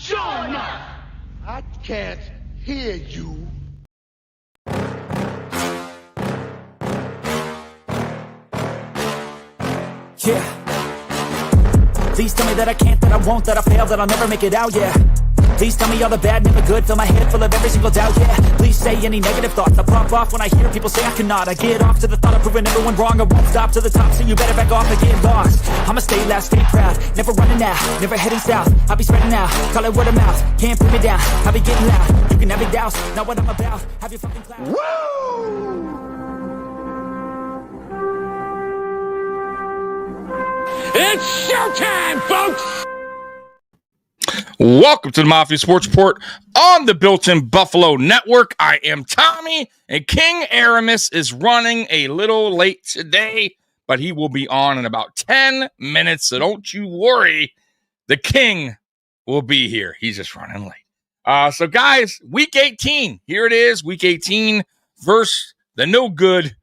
Join us. I can't hear you. Yeah. Please tell me that I can't, that I won't, that I fail, that I'll never make it out, yeah. Please tell me all the bad, never good, fill my head full of every single doubt, yeah. Please say any negative thoughts, I pop off when I hear people say I cannot. I get off to the thought of proving everyone wrong, I won't stop to the top, so you better back off and get lost. I'ma stay loud, stay proud, never running out, never heading south. I'll be spreading out, call it word of mouth, can't put me down, I'll be getting loud. You can have it douse, not what I'm about, have your fucking clout. Woo! It's showtime, folks! Welcome to the Mafia Sports Report on the Built-In Buffalo Network. I am Tommy, and King Aramis is running a little late today, but he will be on in about 10 minutes, so don't you worry. The King will be here. He's just running late. So, guys, Week 18. Here it is, Week 18 versus the no-good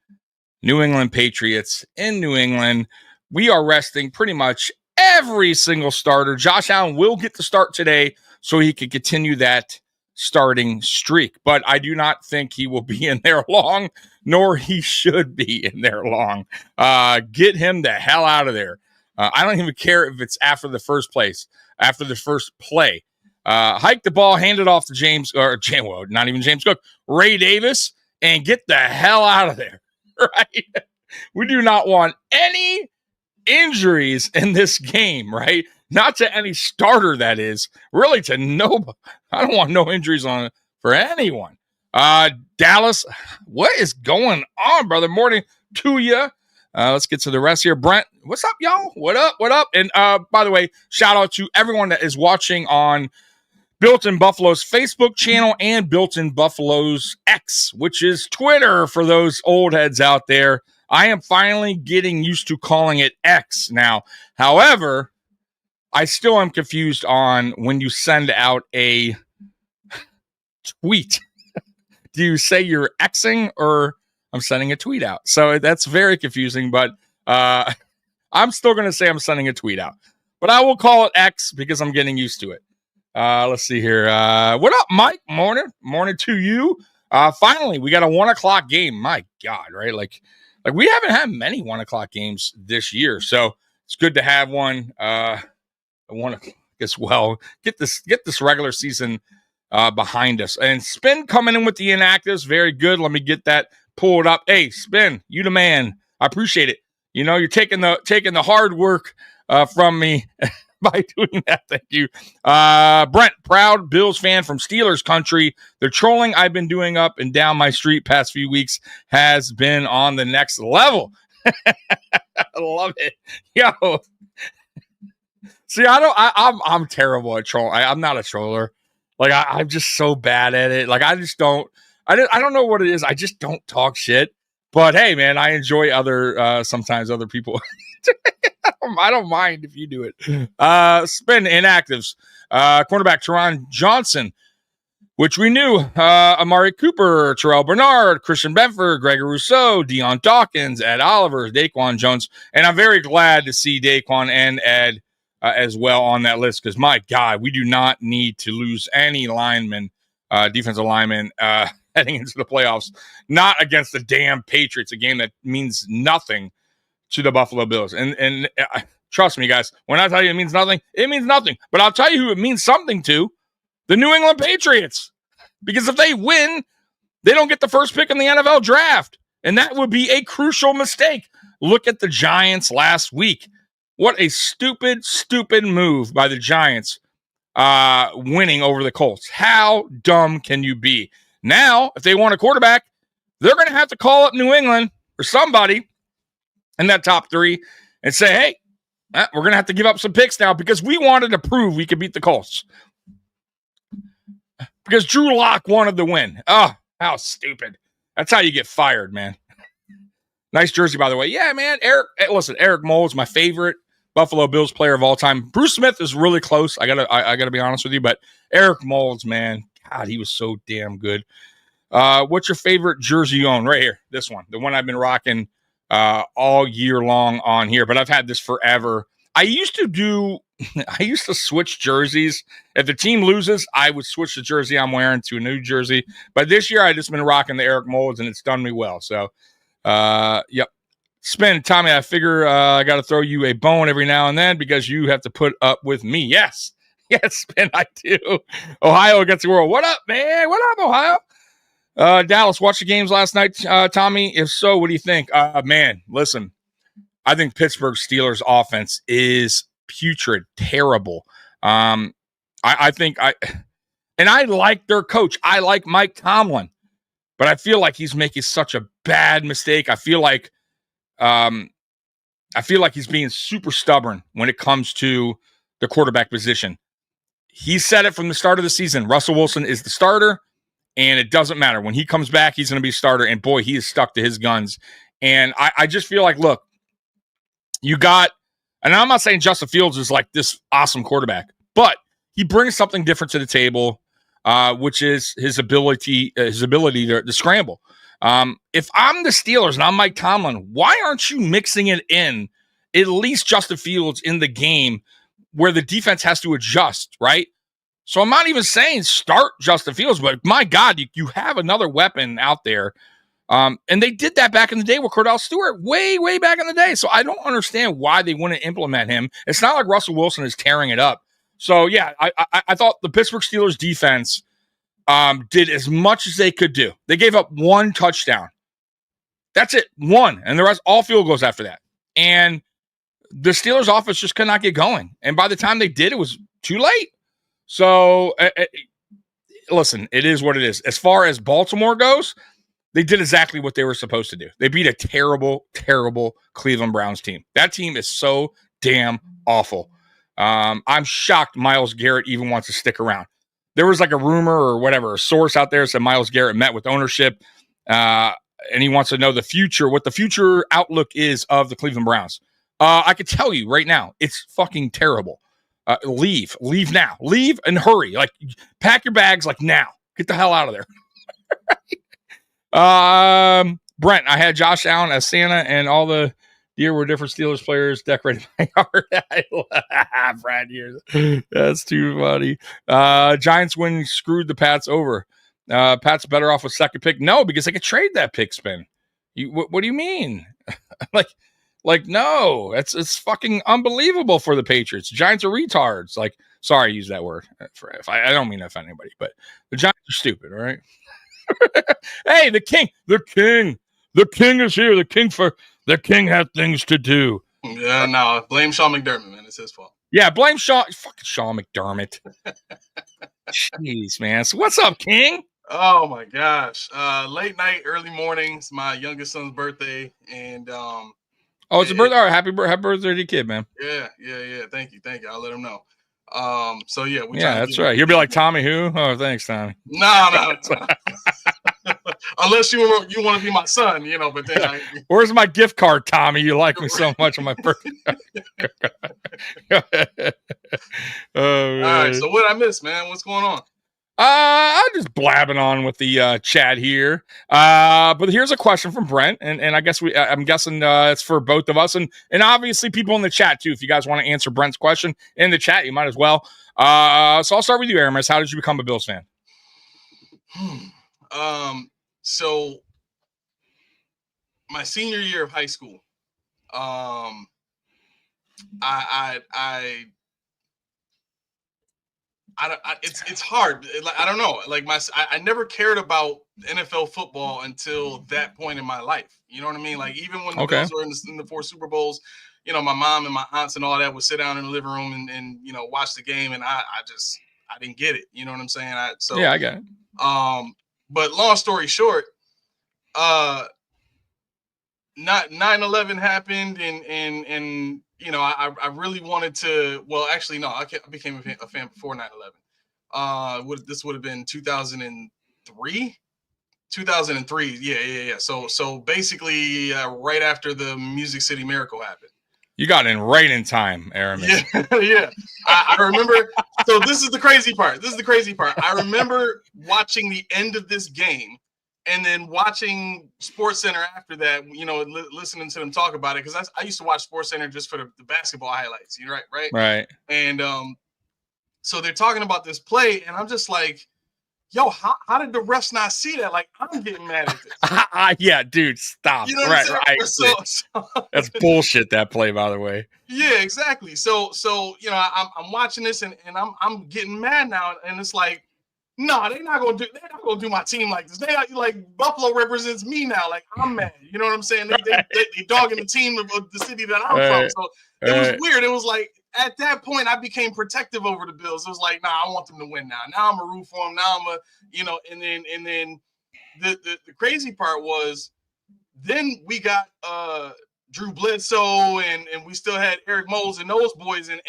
New England Patriots in New England. We are resting pretty much every single starter. Josh Allen will get the start today so he can continue that starting streak. But I do not think he will be in there long, nor he should be in there long. Get him the hell out of there. I don't even care if it's after the first play. Hike the ball, hand it off to not even James Cook, Ray Davis, and get the hell out of there. Right? We do not want any injuries in this game, right? Not to any starter, that is. Really to nobody. I don't want no injuries for anyone. Dallas, what is going on, brother? Morning to you. Let's get to the rest here. Brent, what's up, y'all? What up? What up? And by the way, shout out to everyone that is watching on Built-In Buffalo's Facebook channel and Built-In Buffalo's X, which is Twitter for those old heads out there. I am finally getting used to calling it X now. However, I still am confused on when you send out a tweet. Do you say you're Xing or I'm sending a tweet out? So that's very confusing, but I'm still going to say I'm sending a tweet out. But I will call it X because I'm getting used to it. Let's see here. What up, Mike? Morning to you. Finally, we got a 1 o'clock game. My God, right? Like we haven't had many 1 o'clock games this year, so it's good to have one. I want to as well get this regular season behind us. And Spin coming in with the inactives, very good. Let me get that pulled up. Hey, Spin, you the man. I appreciate it. You know, you're taking the hard work from me by doing that. Thank you. Brent, proud Bills fan from Steelers country. The trolling I've been doing up and down my street past few weeks has been on the next level. I love it. Yo. See, I'm terrible at trolling. I'm not a troller. Like I'm just so bad at it. Like I don't know what it is. I just don't talk shit. But hey, man, I enjoy sometimes other people. I don't mind if you do it. Spin inactives. Cornerback Teron Johnson, which we knew. Amari Cooper, Terrell Bernard, Christian Benford, Gregory Rousseau, Deion Dawkins, Ed Oliver, Daquan Jones. And I'm very glad to see Daquan and Ed as well on that list because, my God, we do not need to lose any linemen, defensive linemen, heading into the playoffs. Not against the damn Patriots, a game that means nothing to the Buffalo Bills. And trust me, guys, when I tell you it means nothing, it means nothing. But I'll tell you who it means something to, the New England Patriots. Because if they win, they don't get the first pick in the NFL draft. And that would be a crucial mistake. Look at the Giants last week. What a stupid, stupid move by the Giants winning over the Colts. How dumb can you be? Now, if they want a quarterback, they're going to have to call up New England or somebody in that top three and say, hey, we're going to have to give up some picks now because we wanted to prove we could beat the Colts. Because Drew Lock wanted the win. Oh, how stupid. That's how you get fired, man. Nice jersey, by the way. Yeah, man. Eric Moles, my favorite Buffalo Bills player of all time. Bruce Smith is really close. I gotta be honest with you, but Eric Moles, man, God, he was so damn good. What's your favorite jersey you own? Right here, this one, the one I've been rocking all year long on here, but I've had this forever. I used to switch jerseys. If the team loses, I would switch the jersey I'm wearing to a new jersey. But this year, I just been rocking the Eric Molds, and it's done me well. So, yep. Spin, Tommy, I figure I got to throw you a bone every now and then because you have to put up with me. Yes, Spin, I do. Ohio against the world. What up, man? What up, Ohio? Dallas, watched the games last night, Tommy? If so, what do you think? Man, listen. I think Pittsburgh Steelers offense is putrid, terrible. I like their coach. I like Mike Tomlin, but I feel like he's making such a bad mistake. I feel like he's being super stubborn when it comes to the quarterback position. He said it from the start of the season. Russell Wilson is the starter, and it doesn't matter. When he comes back, he's going to be a starter, and boy, he is stuck to his guns. And I just feel like, look, you got, and I'm not saying Justin Fields is like this awesome quarterback, but he brings something different to the table, which is his ability to scramble. If I'm the Steelers and I'm Mike Tomlin, why aren't you mixing it in at least Justin Fields in the game where the defense has to adjust, right? So I'm not even saying start Justin Fields, but my God, you have another weapon out there. And they did that back in the day with Cordell Stewart, way back in the day. So I don't understand why they wouldn't implement him. It's not like Russell Wilson is tearing it up. So, yeah, I thought the Pittsburgh Steelers defense did as much as they could do. They gave up one touchdown. That's it, one. And the rest, all field goals after that. And the Steelers offense just could not get going. And by the time they did, it was too late. So, listen, it is what it is. As far as Baltimore goes, they did exactly what they were supposed to do. They beat a terrible, terrible Cleveland Browns team. That team is so damn awful. I'm shocked Myles Garrett even wants to stick around. There was like a rumor or whatever, a source out there said Myles Garrett met with ownership, and he wants to know what the future outlook is of the Cleveland Browns. I could tell you right now, it's fucking terrible. Leave now. Leave and hurry. Like, pack your bags like now. Get the hell out of there. Brent, I had Josh Allen as Santa, and all the deer were different Steelers players decorating my yard. I laugh, Brad. That's too funny. Giants win screwed the Pats over. Pats better off with second pick. No, because they could trade that pick. Spin. What do you mean? like no, it's fucking unbelievable for the Patriots. Giants are retards. Like, sorry, I use that word. I don't mean to offend anybody, but the Giants are stupid. All right. Hey, the king is here. The king had things to do. Yeah, no, blame Sean McDermott, man. It's his fault. Yeah, blame fucking Sean McDermott. Jeez, man. So what's up, King? Oh my gosh. Late night, early mornings, my youngest son's birthday. And it's a birthday. All right, happy birthday to your kid, man. Yeah. Thank you. I'll let him know. So yeah, that's right. You'll be like, Tommy who? Oh, thanks, Tommy. No. Unless you want to be my son, but then where's my gift card, Tommy? You like me so much on my birthday. All right, so what I missed, man? What's going on? I'm just blabbing on with the chat here. But here's a question from Brent, and I guess I'm guessing it's for both of us, and obviously people in the chat too. If you guys want to answer Brent's question in the chat, you might as well. So I'll start with you, Aramis. How did you become a Bills fan? So my senior year of high school, it's hard. I don't know. Like I never cared about NFL football until that point in my life. You know what I mean? Like even when the Bills were in the 4 Super Bowls, my mom and my aunts and all that would sit down in the living room and watch the game, and I didn't get it. You know what I'm saying? I got it. But long story short, 9/11 happened, and I really wanted to. Well, actually, no, I became a fan before 9/11. This would have been 2003. 2003, yeah. So basically, right after the Music City Miracle happened. You got in right in time, Aramis. Yeah. I remember. So this is the crazy part. I remember watching the end of this game And then watching SportsCenter after that, listening to them talk about it, because I used to watch SportsCenter just for the basketball highlights, right? And so they're talking about this play, and I'm just like, yo, how did the refs not see that? Like, I'm getting mad at this. Yeah, dude, stop. You know what I'm saying? So that's bullshit, that play, by the way. Yeah, exactly. So I'm watching this, and I'm getting mad now, and it's like, no, they're not gonna do my team like this. They like Buffalo represents me now. Like, I'm mad. You know what I'm saying? They dogging the team of the city that I'm from. So it was weird. It was like at that point I became protective over the Bills. It was like, nah, I want them to win now. Now I'm a root for them. Now I'm and then the crazy part was then we got Drew Bledsoe and we still had Eric Moles and those boys and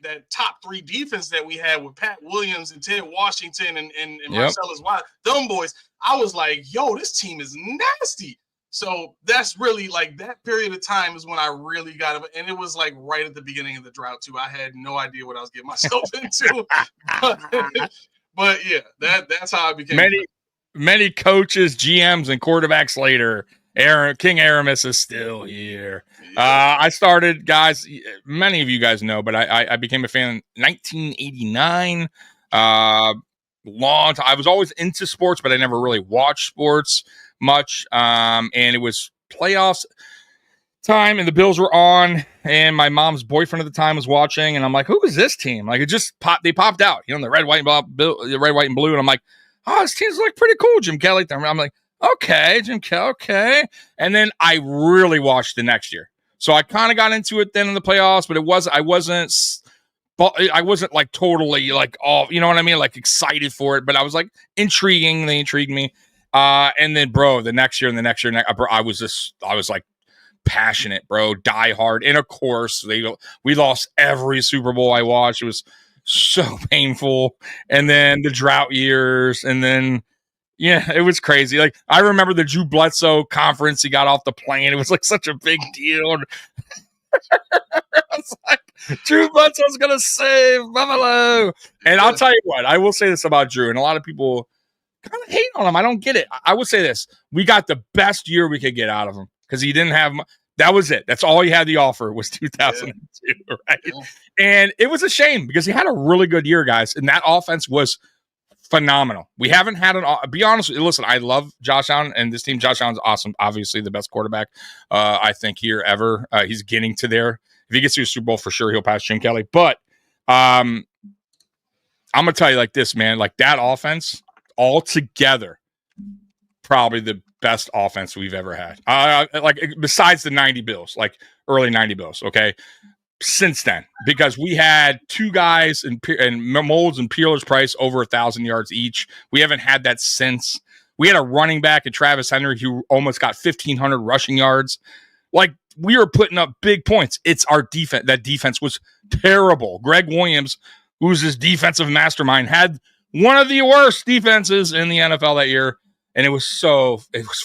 that top three defense that we had with Pat Williams and Ted Washington and Marcellus Wiley, them boys. I was like, yo, this team is nasty. So that's really like that period of time is when I really got it. And it was like right at the beginning of the drought too. I had no idea what I was getting myself into. But yeah, that's how I became. Many coaches, GMs, and quarterbacks later, King Aramis is still here. I started, guys, many of you guys know, but I became a fan in 1989. Long time. I was always into sports, but I never really watched sports much. And it was playoffs time, and the Bills were on, and my mom's boyfriend at the time was watching, and I'm like, who is this team? Like, it just popped. They popped out, the red, white, and blue, and I'm like, oh, this team's like pretty cool. Jim Kelly. I'm like, okay, Jim Kelly, okay. And then I really watched the next year. So I kind of got into it then in the playoffs, but I wasn't like totally like all, you know what I mean? Like excited for it, but I was like intriguing. They intrigued me. And then bro, the next year, I was like passionate, bro, die hard. And of course we lost every Super Bowl I watched. It was so painful. And then the drought years, and then yeah, it was crazy. Like, I remember the Drew Bledsoe conference. He got off the plane. It was like such a big deal. I was like, Drew Bledsoe's gonna save Buffalo. And I'll tell you what, I will say this about Drew, and a lot of people kind of hate on him. I don't get it. I would say this: we got the best year we could get out of him because he didn't have. That was it. That's all he had to offer was 2002, right? Yeah. And it was a shame because he had a really good year, guys, and that offense was phenomenal. We haven't had be honest. Listen, I love Josh Allen and this team. Josh Allen's awesome. Obviously the best quarterback, I think, here ever. He's getting to there. If he gets to a Super Bowl, for sure, he'll pass Jim Kelly. But I'm going to tell you like this, man, like that offense all together, probably the best offense we've ever had. Like besides the 90 Bills, like early 90 Bills. Okay. Since then, because we had two guys and Molds and Peeler's Price over 1,000 yards each. We haven't had that since. We had a running back at Travis Henry who almost got 1,500 rushing yards. Like, we were putting up big points. It's our defense. That defense was terrible. Greg Williams, who's this defensive mastermind, had one of the worst defenses in the NFL that year. And it was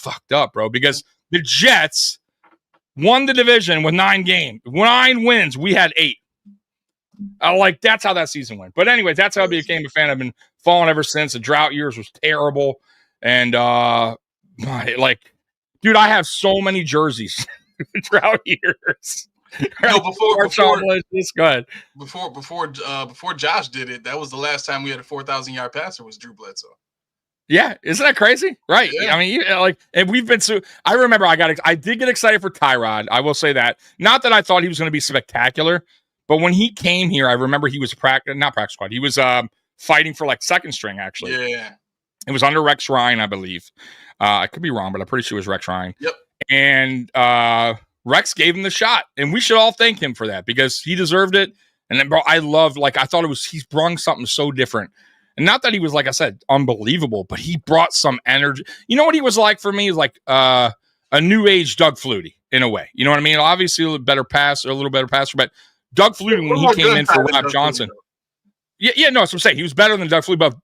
fucked up, bro, because the Jets won the division with 9 wins. We had 8. Like, that's how that season went. But anyway, that's how I became a fan. I've been following ever since. The drought years was terrible. And, like, dude, I have so many jerseys. Drought years. No, before Josh did it, that was the last time we had a 4,000-yard passer was Drew Bledsoe. Yeah, isn't that crazy? Right. Yeah. I mean, and we've been so. I remember I did get excited for Tyrod. I will say that. Not that I thought he was going to be spectacular, but when he came here, I remember he was not practice squad. He was fighting for like second string, actually. Yeah. It was under Rex Ryan, I believe. I could be wrong, but I'm pretty sure it was Rex Ryan. Yep. And Rex gave him the shot, and we should all thank him for that because he deserved it. And then, bro, I thought he's brought something so different. And not that he was, like I said, unbelievable, but he brought some energy. You know what he was like for me? Like a new age Doug Flutie in a way. You know what I mean? Obviously a little better passer, but Doug Flutie, when he came in for Rob Johnson. Yeah, no, that's what I'm saying. He was better than Doug Flutie, but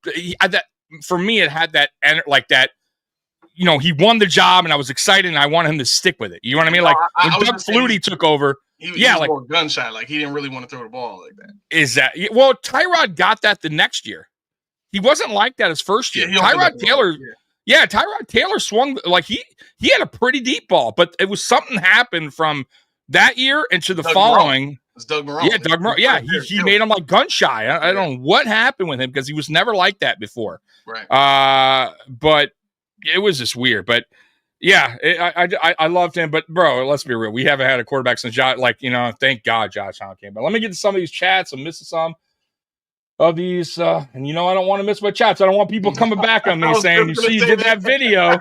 for me, it had that, like that, you know, he won the job and I was excited and I wanted him to stick with it. You know what I mean? Like when Doug Flutie took over. He was like more gunshot. Like he didn't really want to throw the ball like that. Well, Tyrod got that the next year. He wasn't like that his first year. Tyrod Taylor, Yeah, Tyrod Taylor swung like he had a pretty deep ball, but it was something happened from that year into the following. It's Doug Marrone. Yeah, Doug Marrone. Yeah, he made him like gun shy. I don't know what happened with him because he was never like that before. Right. But it was just weird. But yeah, I loved him. But bro, let's be real. We haven't had a quarterback since Josh. Like, thank God Josh Allen came. But let me get to some of these chats. I'm missing some of these, and I don't want to miss my chats. I don't want people coming back on me saying, you did that video,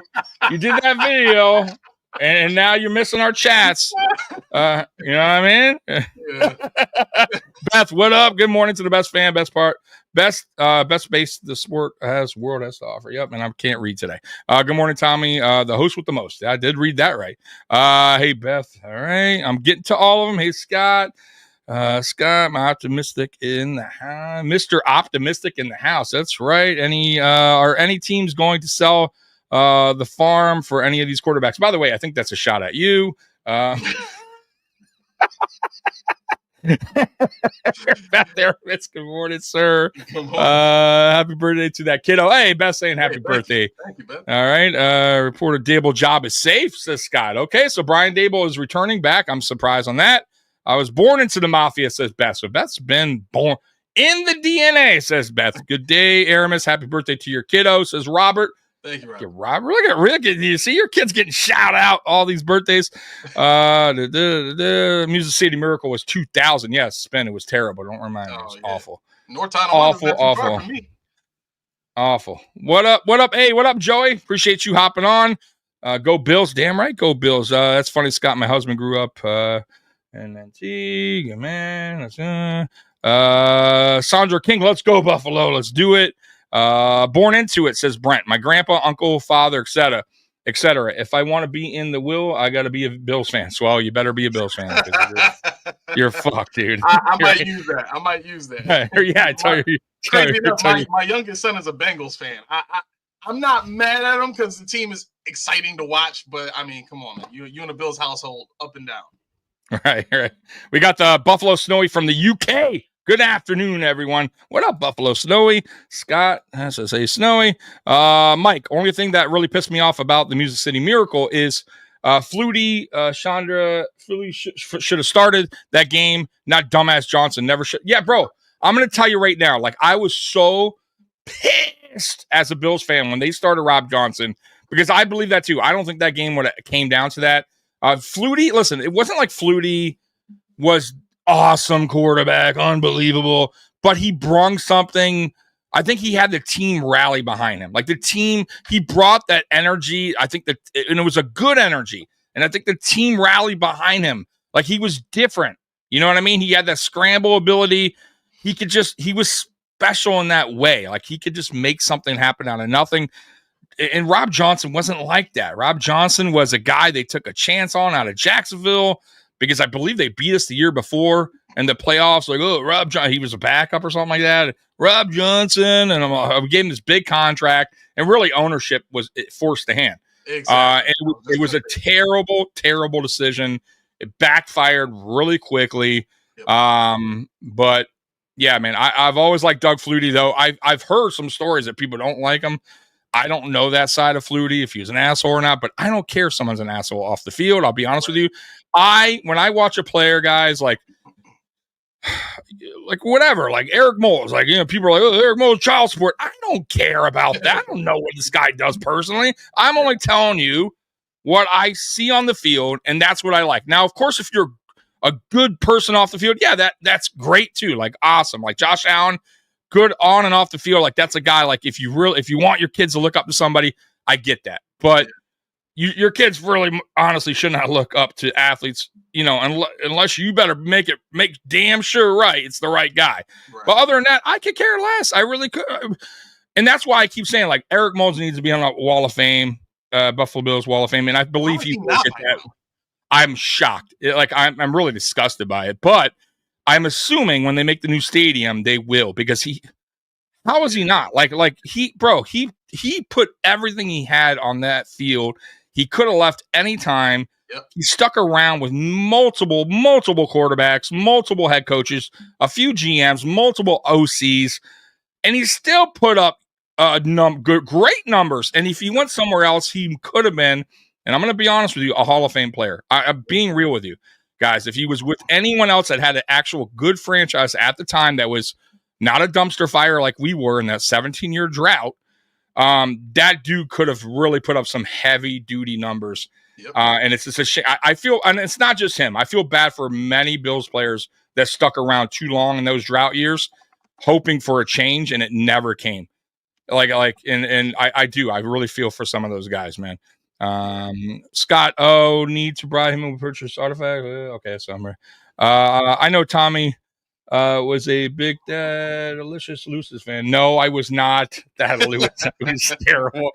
and now you're missing our chats. You know what I mean? Yeah. Beth, what up? Good morning to the best fan, best base the sport world has to offer. Yep, and I can't read today. Good morning, Tommy, the host with the most. I did read that right. Hey, Beth. All right, I'm getting to all of them. Hey, Scott. Scott, my optimistic in the house. Mr. Optimistic in the house. That's right. Are any teams going to sell the farm for any of these quarterbacks? By the way, I think that's a shot at you. Back there, it's good morning, sir. Happy birthday to that kiddo. Hey, Beth saying happy birthday. Thank you, Beth. All right. Reporter Dable job is safe, says Scott. Okay, so Brian Dable is returning back. I'm surprised on that. I was born into the Mafia, says Beth. So Beth's been born in the DNA, says Beth. Good day, Aramis. Happy birthday to your kiddo, says Robert. Thank you, Robert. Look at you see your kids getting shout out all these birthdays. The Music City Miracle was 2000. Yes, spin. It was terrible. Don't remind me. It was awful. Awful. What up? Hey, what up, Joey? Appreciate you hopping on. Go Bills. Damn right. Go Bills. That's funny, Scott. My husband grew up NNT. Man. Sandra King. Let's go, Buffalo. Let's do it. Born into it, says Brent. My grandpa, uncle, father, etc. If I want to be in the will, I got to be a Bills fan. So, you better be a Bills fan. You're fucked, dude. I might use that. Yeah, I tell you. My youngest son is a Bengals fan. I'm not mad at him because the team is exciting to watch. But I mean, come on, man. You in a Bills household, up and down. Right. We got the Buffalo Snowy from the UK. Good afternoon, everyone. What up, Buffalo Snowy? Scott has to say Snowy. Mike, only thing that really pissed me off about the Music City Miracle is Flutie, Chandra, Flutie should have started that game, not dumbass Johnson. Never should. Yeah, bro, I'm going to tell you right now, like, I was so pissed as a Bills fan when they started Rob Johnson because I believe that too. I don't think that game would have came down to that. Flutie, listen, it wasn't like Flutie was awesome quarterback, unbelievable, but he brung something. I think he had the team rally behind him. Like the team, he brought that energy. I think and it was a good energy. And I think the team rallied behind him. Like he was different. You know what I mean? He had that scramble ability. He was special in that way. Like he could just make something happen out of nothing. And Rob Johnson wasn't like that. Rob Johnson was a guy they took a chance on out of Jacksonville because I believe they beat us the year before in the playoffs. Like, oh, Rob Johnson, he was a backup or something like that. Rob Johnson, and we gave him this big contract, and really ownership forced the hand. Exactly. And it was a terrible, terrible decision. It backfired really quickly. Yep. But yeah, man, I've always liked Doug Flutie, though. I've heard some stories that people don't like him. I don't know that side of Flutie, if he was an asshole or not, but I don't care if someone's an asshole off the field. I'll be honest with you. When I watch a player, guys, like whatever, like Eric Moles, like, people are like, oh, Eric Moles, child support. I don't care about that. I don't know what this guy does personally. I'm only telling you what I see on the field, and that's what I like. Now, of course, if you're a good person off the field, yeah, that's great too. Like, awesome. Like Josh Allen, good on and off the field. Like, that's a guy, like, if you want your kids to look up to somebody, I get that. But your kids really honestly should not look up to athletes, unless you better make damn sure it's the right guy. Right. But other than that, I could care less. I really could. And that's why I keep saying, like, Eric Moles needs to be on a Wall of Fame, Buffalo Bills Wall of Fame. And I believe he will get that. I'm shocked. I'm really disgusted by it. But I'm assuming when they make the new stadium, they will, because how is he not? He put everything he had on that field. He could have left any time. Yep. He stuck around with multiple quarterbacks, multiple head coaches, a few GMs, multiple OCs, and he still put up great numbers. And if he went somewhere else, he could have been, and I'm going to be honest with you, a Hall of Fame player. I'm being real with you guys. If he was with anyone else that had an actual good franchise at the time that was not a dumpster fire like we were in that 17-year drought, that dude could have really put up some heavy duty numbers. Yep. And it's just a shame. I feel, and it's not just him. I feel bad for many Bills players that stuck around too long in those drought years, hoping for a change, and it never came. I really feel for some of those guys, man. Scott, need to bribe him with purchase artifact. Okay, so I know Tommy was a big Delicious Lucis fan. No, I was not. That Lewis was terrible.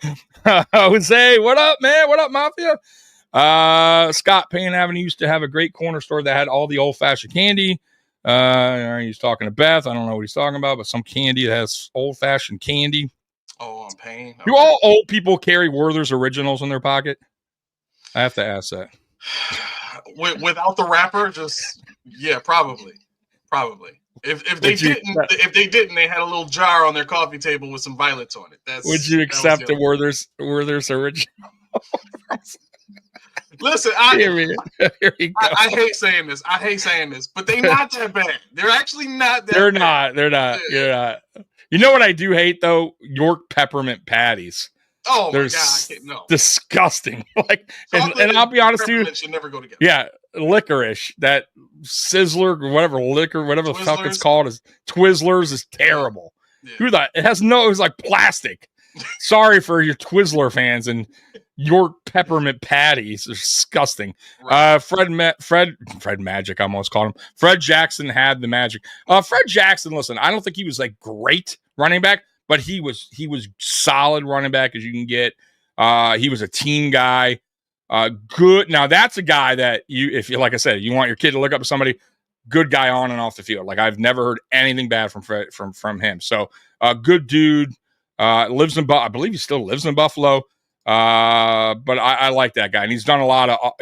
Jose, what up, man? What up, Mafia? Scott, Payne Avenue used to have a great corner store that had all the old-fashioned candy. He's talking to Beth. I don't know what he's talking about, but some candy that has old-fashioned candy. Oh, on Payne. Okay. Do all old people carry Werther's Originals in their pocket? I have to ask that. Without the wrapper, probably. If they didn't, they had a little jar on their coffee table with some violets on it. Would you accept the Werther's Original? Listen, Here I hate saying this. But they're not that bad. They're actually not that bad. They're not. You're not. You know what I do hate though? York peppermint patties. Oh my God! No, disgusting. And I'll be honest with you, should never go together. Yeah, licorice, that Sizzler or whatever whatever the fuck it's called, is Twizzlers is terrible. Yeah. Who thought it was like plastic. Sorry for your Twizzler fans and York peppermint patties. They're disgusting. Right. Fred Magic, I almost called him. Fred Jackson had the magic. Fred Jackson, listen, I don't think he was like great running back, but he was solid running back as you can get. He was a team guy. Good. Now that's a guy that if you, like I said, you want your kid to look up to somebody, good guy on and off the field. Like I've never heard anything bad from Fred, from him. So good dude. I believe he still lives in Buffalo. But I like that guy, and he's done a lot of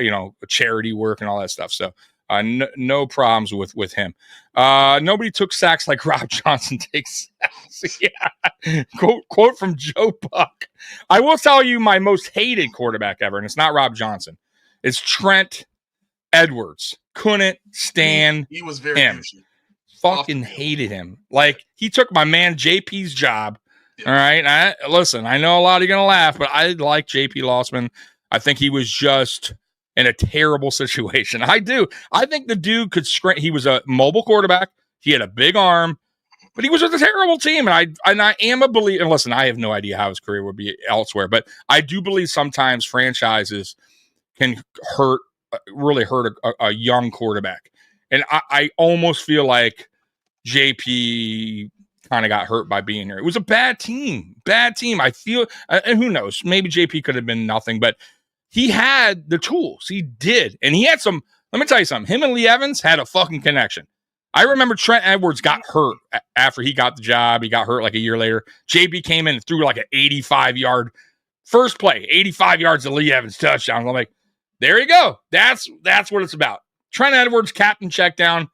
charity work and all that stuff. So no problems with him. Nobody took sacks like Rob Johnson takes sacks. Yeah. Quote from Joe Buck. I will tell you my most hated quarterback ever, and it's not Rob Johnson. It's Trent Edwards. Couldn't stand he was very him. Douchey. Fucking hated him. Like he took my man JP's job. All right. I know a lot of you are going to laugh, but I like JP Lossman. I think he was just in a terrible situation. I do. I think the dude could screen. He was a mobile quarterback. He had a big arm, but he was with a terrible team. And I am a believer. And listen, I have no idea how his career would be elsewhere, but I do believe sometimes franchises can really hurt a young quarterback. And I almost feel like JP kind of got hurt by being here. It was a bad team. I feel, and who knows, maybe JP could have been nothing, but he had the tools. He did. And he had some, let me tell you something. Him and Lee Evans had a fucking connection. I remember Trent Edwards got hurt after he got the job. He got hurt like a year later. JP came in and threw like an 85-yard first play, 85 yards to Lee Evans touchdown. I'm like, there you go. That's what it's about. Trent Edwards, captain check down.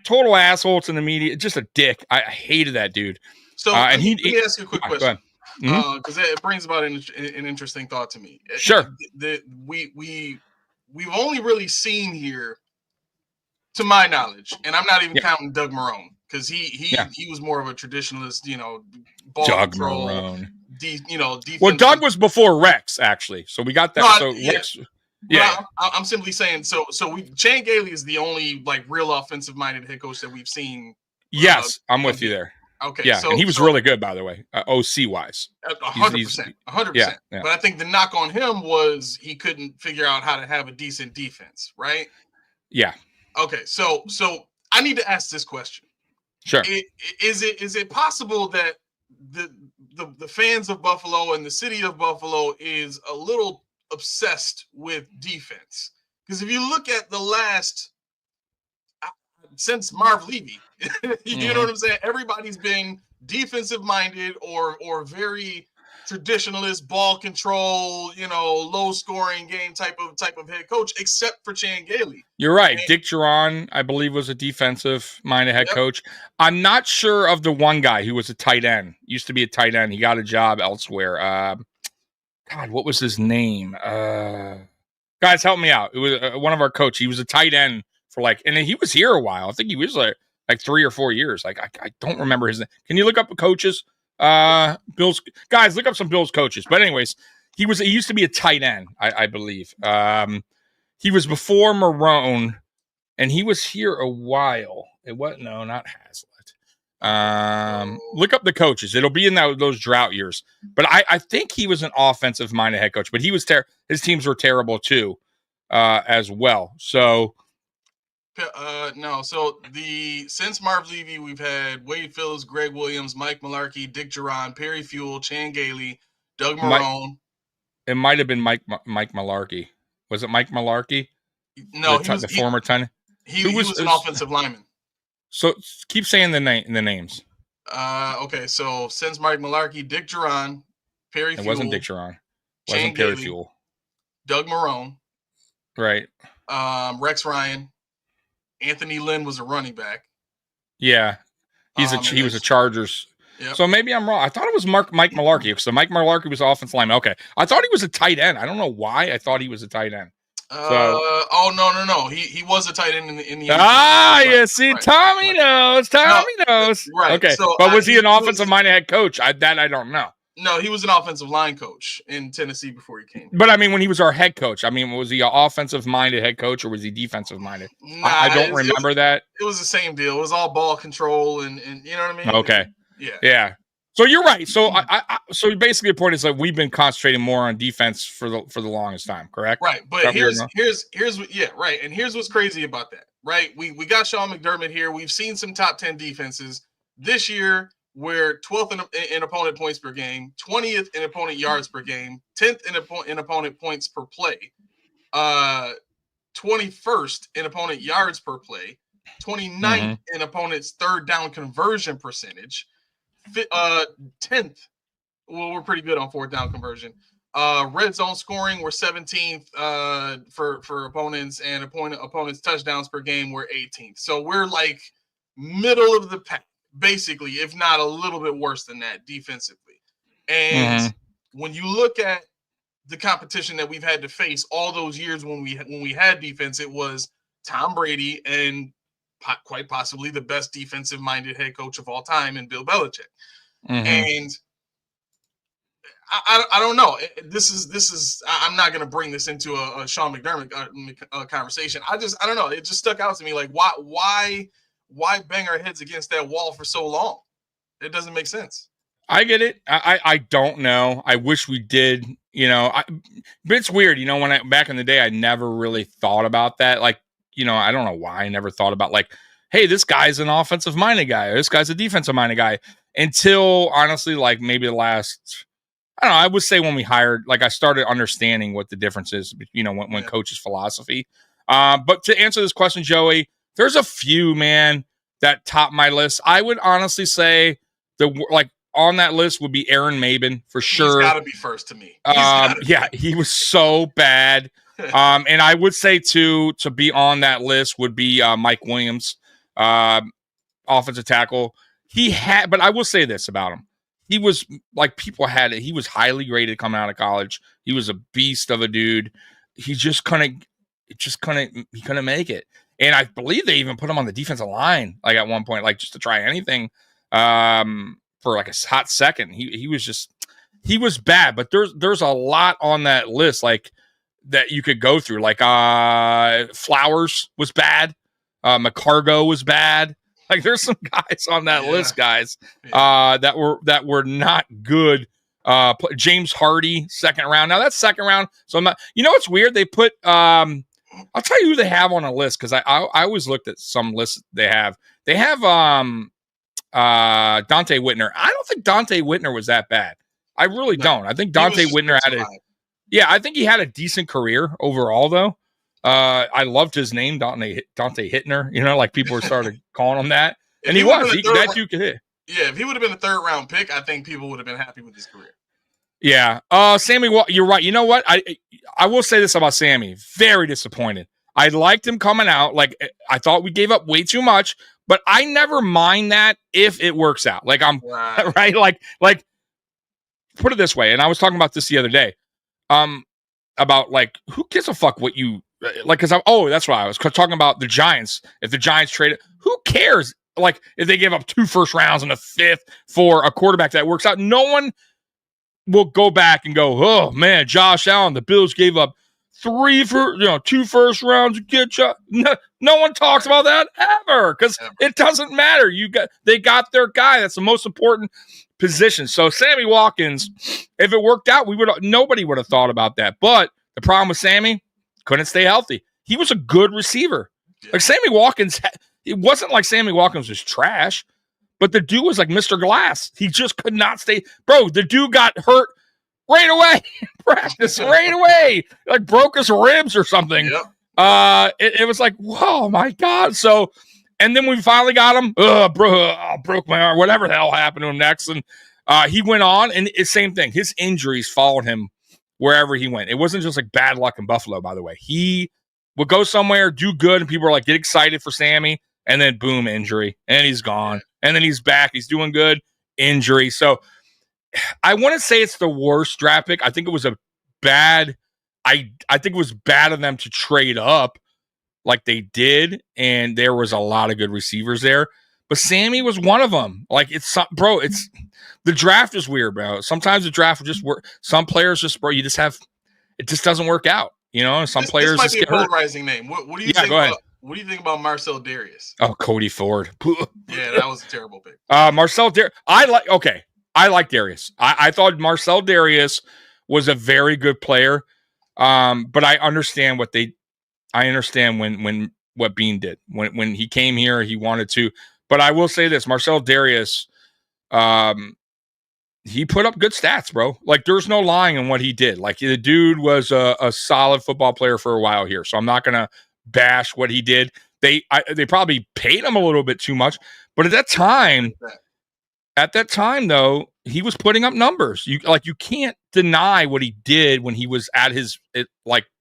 Total asshole to the media, just a dick. I hated that dude. So let me ask you a quick question, because it brings about an interesting thought to me. Sure. We've only really seen here, to my knowledge, and I'm not even counting Doug Marrone because he was more of a traditionalist, ball Doug control. Marrone. Defense. Well, Doug was before Rex actually, so we got that. Rex. Yeah, I'm simply saying. So Chan Gailey is the only like real offensive-minded head coach that we've seen. Yes, I'm with you there. Okay, yeah, and he was really good, by the way, OC wise. 100%. But I think the knock on him was he couldn't figure out how to have a decent defense, right? Yeah. Okay, so I need to ask this question. Sure. Is it possible that the fans of Buffalo and the city of Buffalo is a little obsessed with defense? Because if you look at the last since Marv Levy, you know what I'm saying? Everybody's been defensive minded or very traditionalist ball control, low scoring game type of head coach, except for Chan Gailey. You're right. Dick Duran, I believe, was a defensive minded head coach. I'm not sure of the one guy who was a tight end. Used to be a tight end. He got a job elsewhere. God, what was his name? Guys, help me out. It was one of our coaches. He was a tight end for and he was here a while. I think he was like 3 or 4 years. I don't remember his name. Can you look up the coaches? Bills guys, look up some Bills coaches. But anyways, he used to be a tight end, I believe. He was before Marone, and he was here a while. Not Haslett. Look up the coaches. It'll be in those drought years. But I think he was an offensive minded head coach, but he was his teams were terrible too, as well. So no. So since Marv Levy, we've had Wade Phillips, Greg Williams, Mike Mularkey, Dick Duran, Perry Fuel, Chan Gailey, Doug Marone. It might have been Mike Mularkey. Was it Mike Mularkey? No, the former ton. He was an offensive lineman. So keep saying the names. Okay. So since Mike Mularkey, Dick Duran, Perry Fuel. It wasn't Dick Duran. It wasn't Gailey, Perry Fuel. Doug Marone. Right. Rex Ryan. Anthony Lynn was a running back. Yeah, he was a Chargers. Yep. So maybe I'm wrong. I thought it was Mike Mularkey. So Mike Mularkey was offensive lineman. Okay, I thought he was a tight end. I don't know why I thought he was a tight end. No. He was a tight end in the yeah. See, right. Tommy knows. Right. Okay, so but was he an offensive minded head coach? I don't know. No, he was an offensive line coach in Tennessee before he came. But I mean, when he was our head coach, was he an offensive minded head coach or was he defensive minded? I don't remember that. It was the same deal. It was all ball control and you know what I mean? Okay. Yeah. So you're right. So so basically the point is we've been concentrating more on defense for the longest time, correct? Right. But here's right. And here's what's crazy about that. Right. We got Sean McDermott here. We've seen some top 10 defenses this year. We're 12th in opponent points per game, 20th in opponent yards per game, 10th in opponent points per play, 21st in opponent yards per play, 29th in opponent's third down conversion percentage, 10th. Well, we're pretty good on fourth down conversion. Red zone scoring, we're 17th for opponents, and opponents touchdowns per game, we're 18th. So we're middle of the pack. Basically, if not a little bit worse than that defensively. And when you look at the competition that we've had to face all those years when we had defense, it was Tom Brady and quite possibly the best defensive-minded head coach of all time in Bill Belichick. And I don't know. This is I'm not going to bring this into a Sean McDermott conversation. I don't know. It just stuck out to me why bang our heads against that wall for so long? It doesn't make sense. I get it. I don't know. I wish we did, but it's weird. When back in the day, I never really thought about that. I don't know why I never thought about hey, this guy's an offensive minded guy. Or this guy's a defensive minded guy until honestly, maybe the last, I don't know. I would say when we hired, I started understanding what the difference is, when coach's philosophy. But to answer this question, Joey, there's a few, man, that top my list. I would honestly say on that list would be Aaron Maben for sure. He's got to be first to me. He was so bad. And I would say to be on that list would be Mike Williams, offensive tackle. But I will say this about him. He was people had it. He was highly graded coming out of college. He was a beast of a dude. He couldn't make it. And I believe they even put him on the defensive line, at one point, just to try anything for a hot second. He was bad, but there's a lot on that list that you could go through. Flowers was bad, McCargo was bad. There's some guys on that list, guys, that were not good. James Hardy, second round. Now that's second round. So I'm not. What's weird? They put. I'll tell you who they have on a list because I always looked at some lists they have. They have Dante Whitner. I don't think Dante Whitner was that bad. I really don't. I think Dante Whitner I think he had a decent career overall though. I loved his name, Dante Hittner. People were started calling him that, and he was. That dude could hit. Yeah, if he would have been a third round pick, I think people would have been happy with his career. Yeah. Sammy, you're right. You know what? I will say this about Sammy. Very disappointed. I liked him coming out. Like, I thought we gave up way too much, but I never mind that if it works out. Like, I'm right. Like, put it this way. And I was talking about this the other day. About like, who gives a fuck what you like? Because that's why I was talking about the Giants. If the Giants traded, who cares? Like, if they give up 2 first rounds and a 5th for a quarterback that works out, no one will go back and go, oh man, Josh Allen, the Bills gave up 2 first rounds to get you. No one talks about that ever because it doesn't matter. They got their guy. That's the most important position. So Sammy Watkins, if it worked out, nobody would have thought about that. But the problem with Sammy, couldn't stay healthy. He was a good receiver. Like Sammy Watkins, it wasn't like Sammy Watkins was trash. But the dude was like Mr. Glass. He just could not stay. Bro, the dude got hurt right away in practice, right away. Like broke his ribs or something. Yep. It was like, whoa, my God. So, and then we finally got him. Broke my arm. Whatever the hell happened to him next. And he went on, and it's same thing. His injuries followed him wherever he went. It wasn't just like bad luck in Buffalo, by the way. He would go somewhere, do good, and people were like, get excited for Sammy. And then boom, injury, and he's gone. And then he's back. He's doing good. Injury. So I wouldn't say it's the worst draft pick. I think it was a bad. I think it was bad of them to trade up like they did, and there was a lot of good receivers there. But Sammy was one of them. Like the draft is weird, bro. Sometimes the draft will just work. Some players just, bro, it just doesn't work out. You know, some players this might just be get a polarizing name. What do you think? Go ahead. What do you think about Marcel Darius? Oh, Cody Ford. Yeah, that was a terrible pick. Marcel Darius. I like Darius. I thought Marcel Darius was a very good player. But I understand what Bean did. When he came here, he wanted to. But I will say this, Marcel Darius, he put up good stats, bro. Like, there's no lying in what he did. Like, the dude was a solid football player for a while here. So I'm not going to bash what he did. They probably paid him a little bit too much, but at that time though, he was putting up numbers. You can't deny what he did when he was at his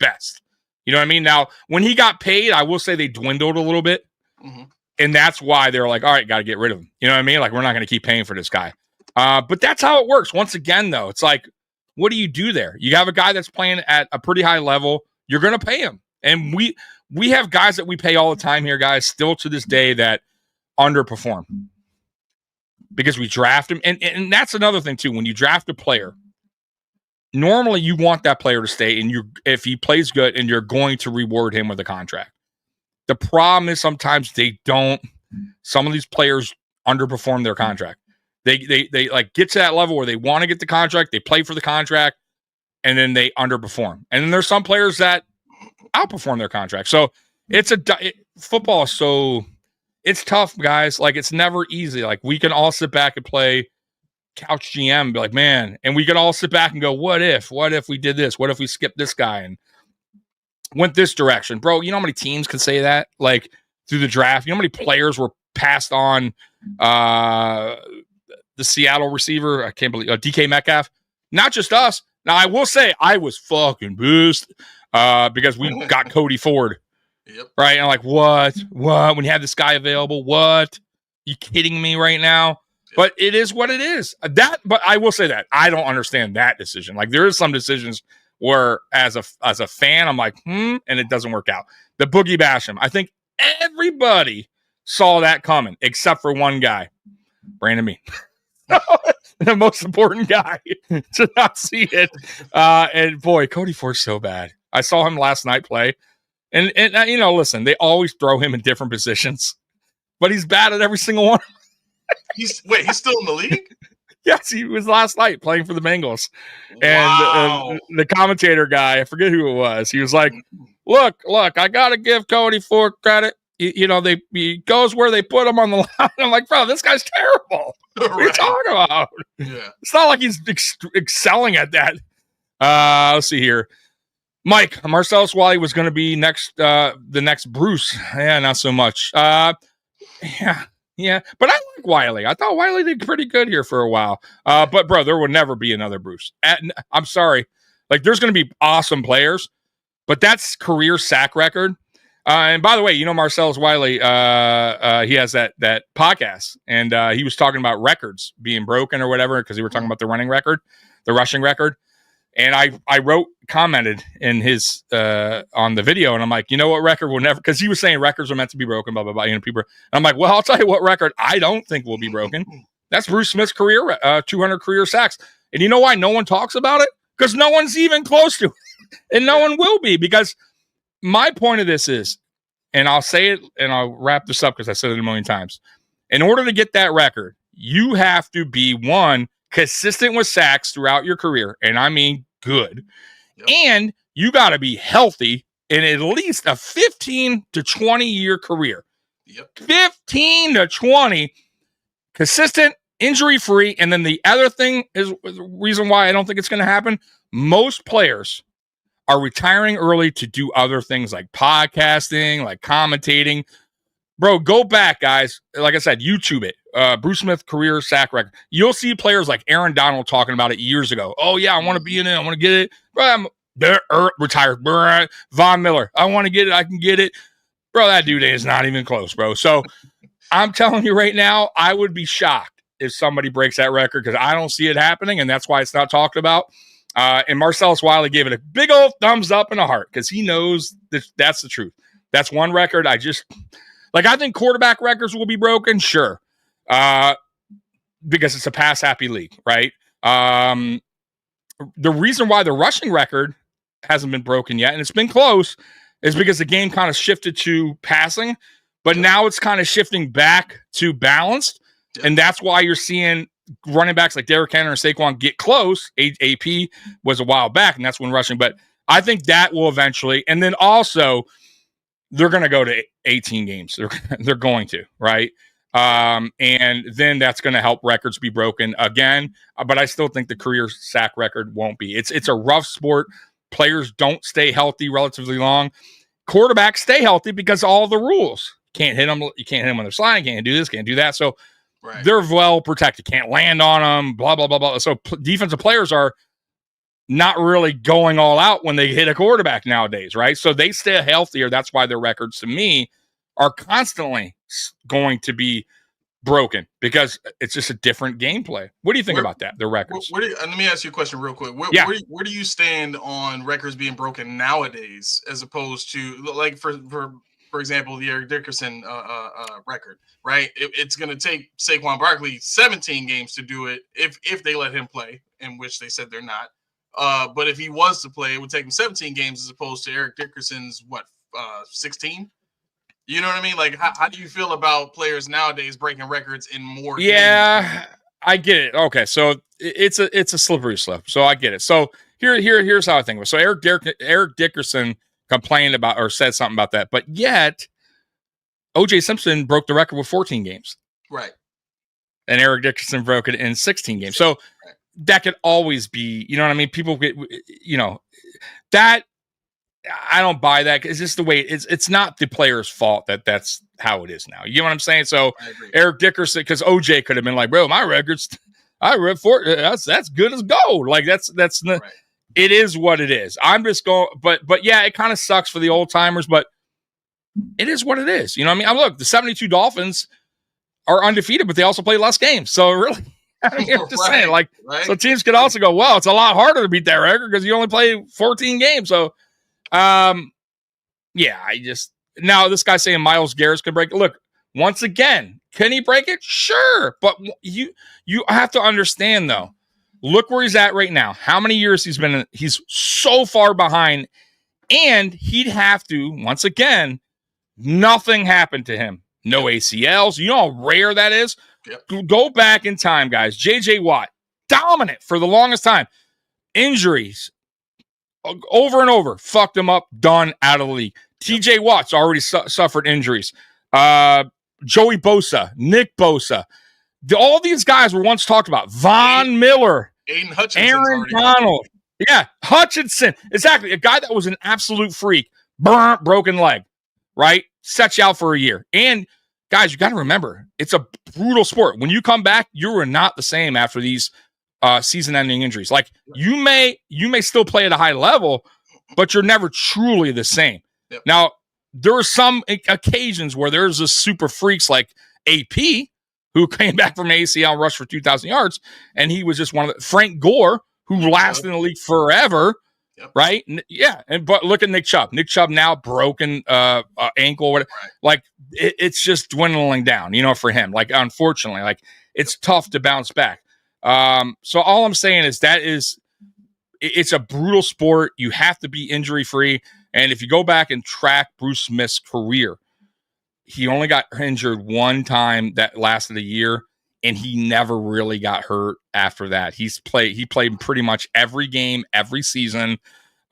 best. You know what I mean? Now, when he got paid, I will say they dwindled a little bit, and that's why they're like, all right, got to get rid of him. You know what I mean? Like, we're not going to keep paying for this guy. But that's how it works. Once again, though, it's like, what do you do there? You have a guy that's playing at a pretty high level. You're going to pay him, and we have guys that we pay all the time here, guys, still to this day that underperform because we draft him. And that's another thing too. When you draft a player, normally you want that player to stay, and if he plays good, and you're going to reward him with a contract. The problem is sometimes they don't. Some of these players underperform their contract. They like get to that level where they want to get the contract, they play for the contract, and then they underperform. And then there's some players that outperform their contract. So football is it's tough, guys. Like, it's never easy. Like, we can all sit back and play couch GM and be like, man, and we can all sit back and go, what if we did this? What if we skipped this guy and went this direction? Bro, you know how many teams can say that? Like, through the draft, you know how many players were passed on the Seattle receiver? I can't believe DK Metcalf. Not just us. Now, I will say I was fucking pissed because we got Cody Ford. Yep. Right. And like, what? When you have this guy available, what? You kidding me right now? Yep. But it is what it is. But I will say that I don't understand that decision. Like, there is some decisions where as a fan, I'm like, and it doesn't work out. The Boogie Basham. I think everybody saw that coming except for one guy, Brandon Beane. The most important guy to not see it. And boy, Cody Ford's so bad. I saw him last night play. And listen, they always throw him in different positions, but he's bad at every single one. He's still in the league? Yes, he was last night playing for the Bengals. Wow. And the commentator guy, I forget who it was, he was like, look, I got to give Cody Ford credit. He goes where they put him on the line. I'm like, bro, this guy's terrible. What are you talking about? Yeah. It's not like he's excelling at that. Let's see here. Mike, Marcellus Wiley was going to be the next Bruce. Yeah, not so much. Yeah. But I like Wiley. I thought Wiley did pretty good here for a while. But bro, there will never be another Bruce. I'm sorry. Like, there's going to be awesome players, but that's career sack record. And by the way, Marcellus Wiley, he has that podcast, and he was talking about records being broken or whatever, because he were talking about the rushing record. And I commented in his on the video, and I'm like, what record will never, because he was saying records are meant to be broken, blah blah blah. People, and I'm like, well, I'll tell you what record I don't think will be broken. That's Bruce Smith's career 200 career sacks. And you know why no one talks about it? Because no one's even close to it, and no one will be. Because my point of this is, and I'll say it, and I'll wrap this up because I said it a million times. In order to get that record, you have to be, one, consistent with sacks throughout your career, and I mean good. Yep. And you got to be healthy in at least a 15 to 20 year career. Yep. 15 to 20, consistent, injury-free. And then the other thing is the reason why I don't think it's going to happen. Most players are retiring early to do other things like podcasting, like commentating. Bro, go back, guys. Like I said, YouTube it. Bruce Smith career sack record. You'll see players like Aaron Donald talking about it years ago. Oh, yeah, I want to be in it. I want to get it. Bro, I'm retired. Von Miller. I want to get it. I can get it. Bro, that dude is not even close, bro. So I'm telling you right now, I would be shocked if somebody breaks that record, because I don't see it happening, and that's why it's not talked about. And Marcellus Wiley gave it a big old thumbs up and a heart, because he knows that's the truth. That's one record. I think quarterback records will be broken, sure, because it's a pass-happy league, right? The reason why the rushing record hasn't been broken yet, and it's been close, is because the game kind of shifted to passing, but now it's kind of shifting back to balanced, and that's why you're seeing running backs like Derrick Henry and Saquon get close. AP was a while back, and that's when rushing. But I think that will eventually, and then also they're going to go to 18 games. They're going to, right? And then that's going to help records be broken again. But I still think the career sack record won't be. It's a rough sport. Players don't stay healthy relatively long. Quarterbacks stay healthy because all the rules. Can't hit them. You can't hit them when they're sliding. Can't do this. Can't do that. So they're well protected. Can't land on them. Blah blah blah blah. So defensive players are not really going all out when they hit a quarterback nowadays, right? So they stay healthier. That's why their records, to me, are constantly going to be broken, because it's just a different gameplay. What do you think about that, the records? Let me ask you a question real quick. Where do you stand on records being broken nowadays, as opposed to, like, for example, the Eric Dickerson record, right? It's going to take Saquon Barkley 17 games to do it if they let him play, in which they said they're not. But if he was to play, it would take him 17 games as opposed to Eric Dickerson's, 16? You know what I mean? Like, how do you feel about players nowadays breaking records in more games? Yeah, I get it. Okay, so it's a slippery slope. So I get it. So here's how I think of it. So Eric Dickerson complained about, or said something about that, but yet O.J. Simpson broke the record with 14 games. Right. And Eric Dickerson broke it in 16 games. So that could always be, you know what I mean? People get, that I don't buy that. It's just the way it's not the player's fault that's how it is now. You know what I'm saying? So Eric Dickerson, because OJ could have been like, bro, my records, I read that's good as gold. Like that's it is what it is. I'm just going, but yeah, it kind of sucks for the old timers, but it is what it is. You know what I mean? Look, the 72 Dolphins are undefeated, but they also play less games. So really, I'm just saying, so teams could also go, well, it's a lot harder to beat that record because you only play 14 games. So, yeah, now this guy's saying Myles Garrett could break it. Look, once again, can he break it? Sure. But you have to understand, though, look where he's at right now. How many years he's been in? He's so far behind, and he'd have to, once again, nothing happened to him. No ACLs. You know how rare that is? Yep. Go back in time, guys. J.J. Watt, dominant for the longest time. Injuries over and over, fucked him up, done, out of the league. T.J. Watt's already suffered injuries. Joey Bosa, Nick Bosa. All these guys were once talked about. Von Miller, Aiden Hutchinson, Aaron Donald. Yeah, Hutchinson. Exactly. A guy that was an absolute freak. Broken leg, right? Set you out for a year. And guys, you got to remember, it's a brutal sport. When you come back, you are not the same after these season-ending injuries. Like you may still play at a high level, but you're never truly the same. Yep. Now, there are some occasions where there's a super freaks like AP who came back from ACL and rushed for 2,000 yards, and he was just one of the Frank Gore, who lasted in the league forever. Yep. Right? Yeah. But look at Nick Chubb. Nick Chubb now broken ankle. Whatever. Right. Like it's just dwindling down, for him. Like, unfortunately, like it's tough to bounce back. So all I'm saying is it's a brutal sport. You have to be injury free. And if you go back and track Bruce Smith's career, he only got injured one time that lasted a year. And he never really got hurt after that. He played pretty much every game, every season.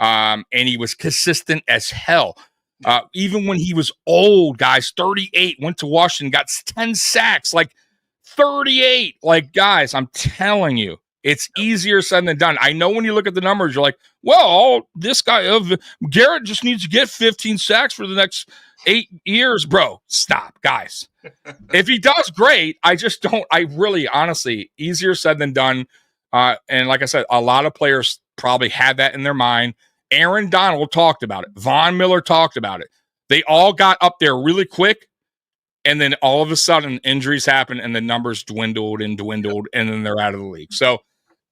And he was consistent as hell. Even when he was old, guys, 38, went to Washington, got 10 sacks, like 38. Like, guys, I'm telling you, it's easier said than done. I know when you look at the numbers, you're like, well, this guy of Garrett just needs to get 15 sacks for the next 8 years, bro. Stop, guys. If he does, great. I just don't. I really, honestly, easier said than done. And like I said, a lot of players probably had that in their mind. Aaron Donald talked about it. Von Miller talked about it. They all got up there really quick, and then all of a sudden injuries happened, and the numbers dwindled, and then they're out of the league. So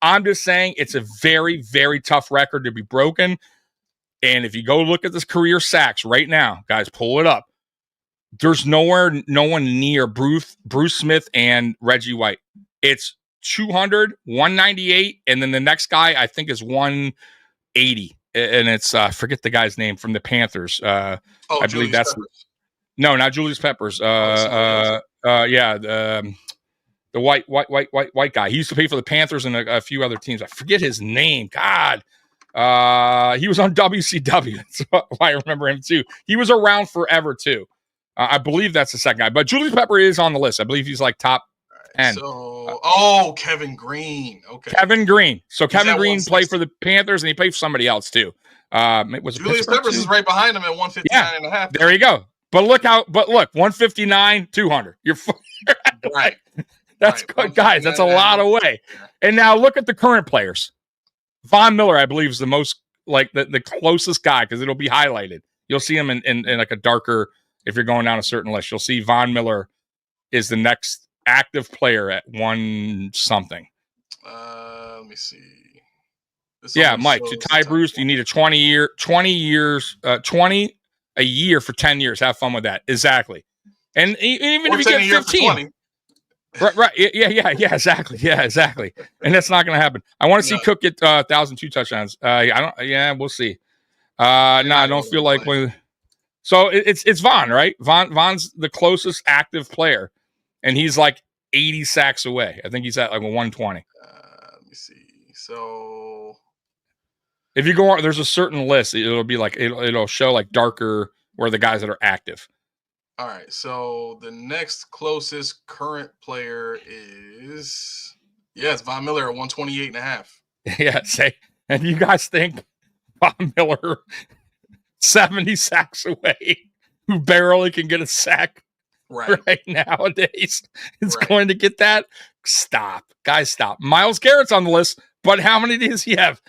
I'm just saying it's a very, very tough record to be broken. And if you go look at this career sacks right now, guys, pull it up. There's no one near Bruce Smith and Reggie White. It's 200, 198, and then the next guy I think is 180. And it's forget the guy's name from the Panthers. I believe Julius that's Peppers. No, not Julius Peppers. The white guy. He used to play for the Panthers and a few other teams. I forget his name. God. He was on WCW. That's why I remember him too. He was around forever too. I believe that's the second guy, but Julius Pepper is on the list. I believe he's like top 10. So, Kevin Green. Okay. Kevin Green. So He's Kevin at Green 160. played for the Panthers and he played for somebody else too. Was Julius Peppers is right behind him at 159 and a half. There you go. But look, 159, 200. You're Right. That's good, guys. That's a lot away. Yeah. And now look at the current players. Von Miller, I believe, is the most like the closest guy because it'll be highlighted. You'll see him in like a darker. If you're going down a certain list, you'll see Von Miller is the next active player at one something. Let me see. Mike, to tie Bruce, you need a 20 a year for 10 years. Have fun with that. Exactly. And even if you get 15. Right. Yeah, exactly. Yeah, exactly. And that's not going to happen. I want to see Cook get 1,002 touchdowns. We'll see. I don't feel like so it's Von, right? Von's the closest active player, and he's like 80 sacks away. I think he's at like a 120. Let me see. So if you go on, there's a certain list. It'll be like it'll show like darker where the guys that are active. All right. So the next closest current player is it's Von Miller at 128 and a half. Yeah. And you guys think Von Miller 70 sacks away, who barely can get a sack right nowadays, is going to get that? Stop. Guys, stop. Myles Garrett's on the list, but how many does he have?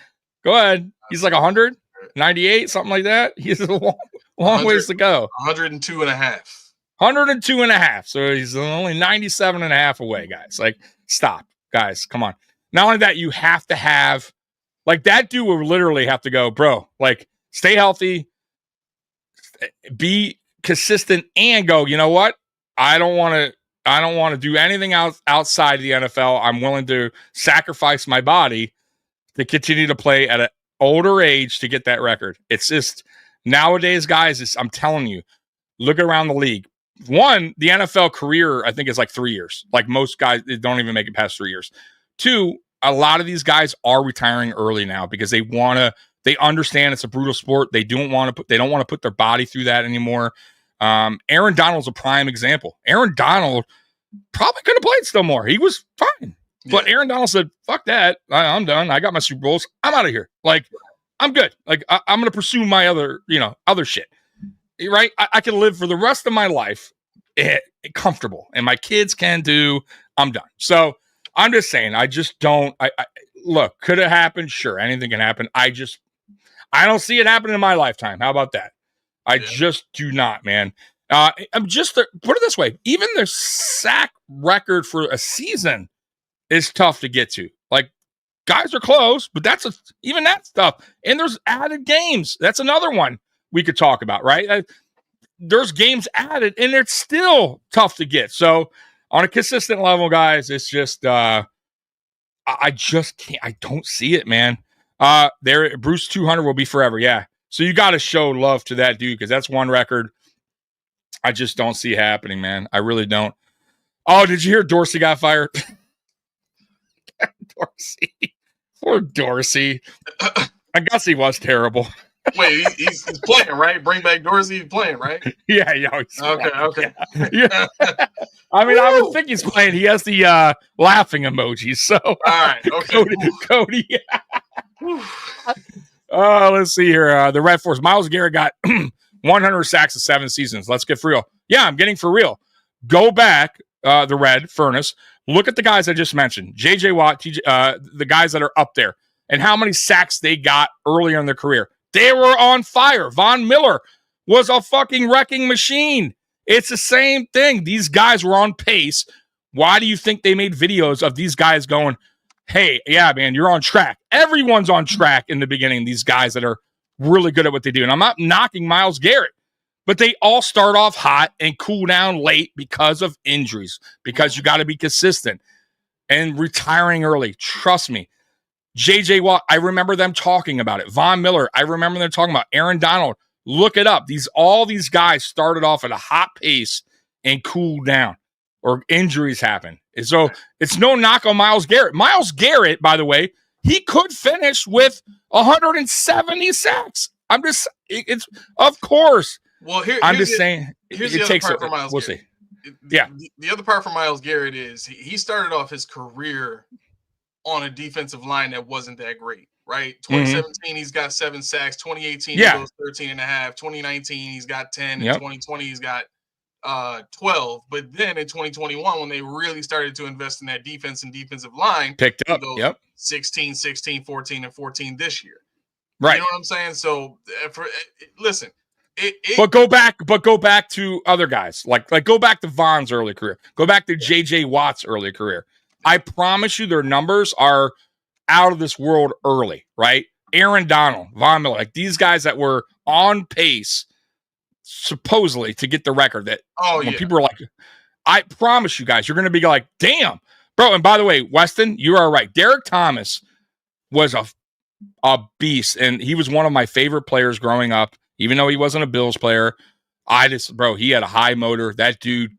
Go ahead. He's like 100, 98, something like that. He has a long ways to go. 102 and a half. 102 and a half. So he's only 97 and a half away, guys. Like, stop. Guys, come on. Not only that, you have to have, like, that dude will literally have to go, bro, like, stay healthy, be consistent, and go, you know what? I don't want to do anything outside of the NFL. I'm willing to sacrifice my body to continue to play at an older age to get that record. It's just nowadays, guys, I'm telling you, look around the league. One, the NFL career, I think, is like 3 years. Like most guys, they don't even make it past 3 years. Two, a lot of these guys are retiring early now because they understand it's a brutal sport. They don't want to put their body through that anymore. Aaron Donald's a prime example. Aaron Donald probably could have played still more. He was fine. Yeah. But Aaron Donald said, fuck that. I'm done. I got my Super Bowls. I'm out of here. Like, I'm good. Like, I'm going to pursue my other shit. Right? I can live for the rest of my life comfortable, and my kids can do, I'm done. So I'm just saying, I just don't. I look, could it happen? Sure, anything can happen. I don't see it happening in my lifetime. How about that? I just do not, man. I'm just put it this way: even the sack record for a season is tough to get to. Like, guys are close, but even that stuff. And there's added games. That's another one we could talk about, right? There's games added, and it's still tough to get. So on a consistent level, guys, it's just I just can't. I don't see it, man. Bruce 200 will be forever. Yeah. So you got to show love to that dude, because that's one record I just don't see happening, man. I really don't. Oh, did you hear Dorsey got fired? Dorsey. Poor Dorsey. I guess he was terrible. Wait, he's playing, right? Bring back Dorsey, he's playing, right? Yeah. Okay. Yeah. I mean, I would think he's playing. He has the laughing emoji. So, all right. Okay. Cody. Let's see here. The Red Force. Myles Garrett got 100 sacks in 7 seasons. Let's get for real. Yeah, I'm getting for real. Go back, the Red Furnace. Look at the guys I just mentioned. J.J. Watt, the guys that are up there, and how many sacks they got earlier in their career. They were on fire. Von Miller was a fucking wrecking machine. It's the same thing. These guys were on pace. Why do you think they made videos of these guys going, hey, yeah, man, you're on track? Everyone's on track in the beginning, these guys that are really good at what they do. And I'm not knocking Myles Garrett, but they all start off hot and cool down late because of injuries, because you got to be consistent and retiring early. Trust me. J.J. Watt, I remember them talking about it. Von Miller, I remember them talking about Aaron Donald. Look it up. All these guys started off at a hot pace and cooled down, or injuries happen. And so it's no knock on Myles Garrett. Myles Garrett, by the way, he could finish with 170 sacks. It's of course. Well, I'm just saying. Here's the other part for Myles Garrett. We'll see. The other part for Myles Garrett is he started off his career on a defensive line that wasn't that great, right? 2017, he's got 7 sacks. 2018, he goes 13.5. 2019, he's got 10. In 2020, he's got 12. But then in 2021, when they really started to invest in that defense and defensive line, picked up. 16, 16, 14, and 14 this year. Right. You know what I'm saying? So listen. But go back to other guys. Like go back to Von's early career. Go back to J.J. Watt's early career. I promise you their numbers are out of this world early, right? Aaron Donald, Von Miller, like these guys that were on pace, supposedly, to get the record that when people are like, I promise you guys, you're going to be like, damn. Bro, and by the way, Weston, you are right. Derek Thomas was a beast, and he was one of my favorite players growing up, even though he wasn't a Bills player. He had a high motor. That dude,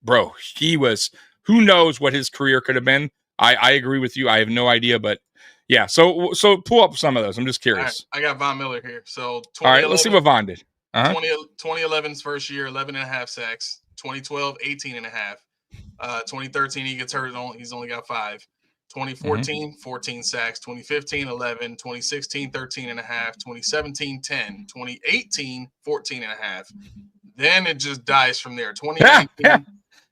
bro, he was... Who knows what his career could have been? I agree with you. I have no idea, but yeah. So pull up some of those. I'm just curious. All right, I got Von Miller here. So all right, let's see what Von did. 2011's first year, 11.5 sacks. 2012, 18.5. 2013, he gets hurt. He's only got 5. 2014, 14 sacks. 2015, 11. 2016, 13.5. 2017, 10. 2018, 14.5. Then it just dies from there. 2019. Yeah.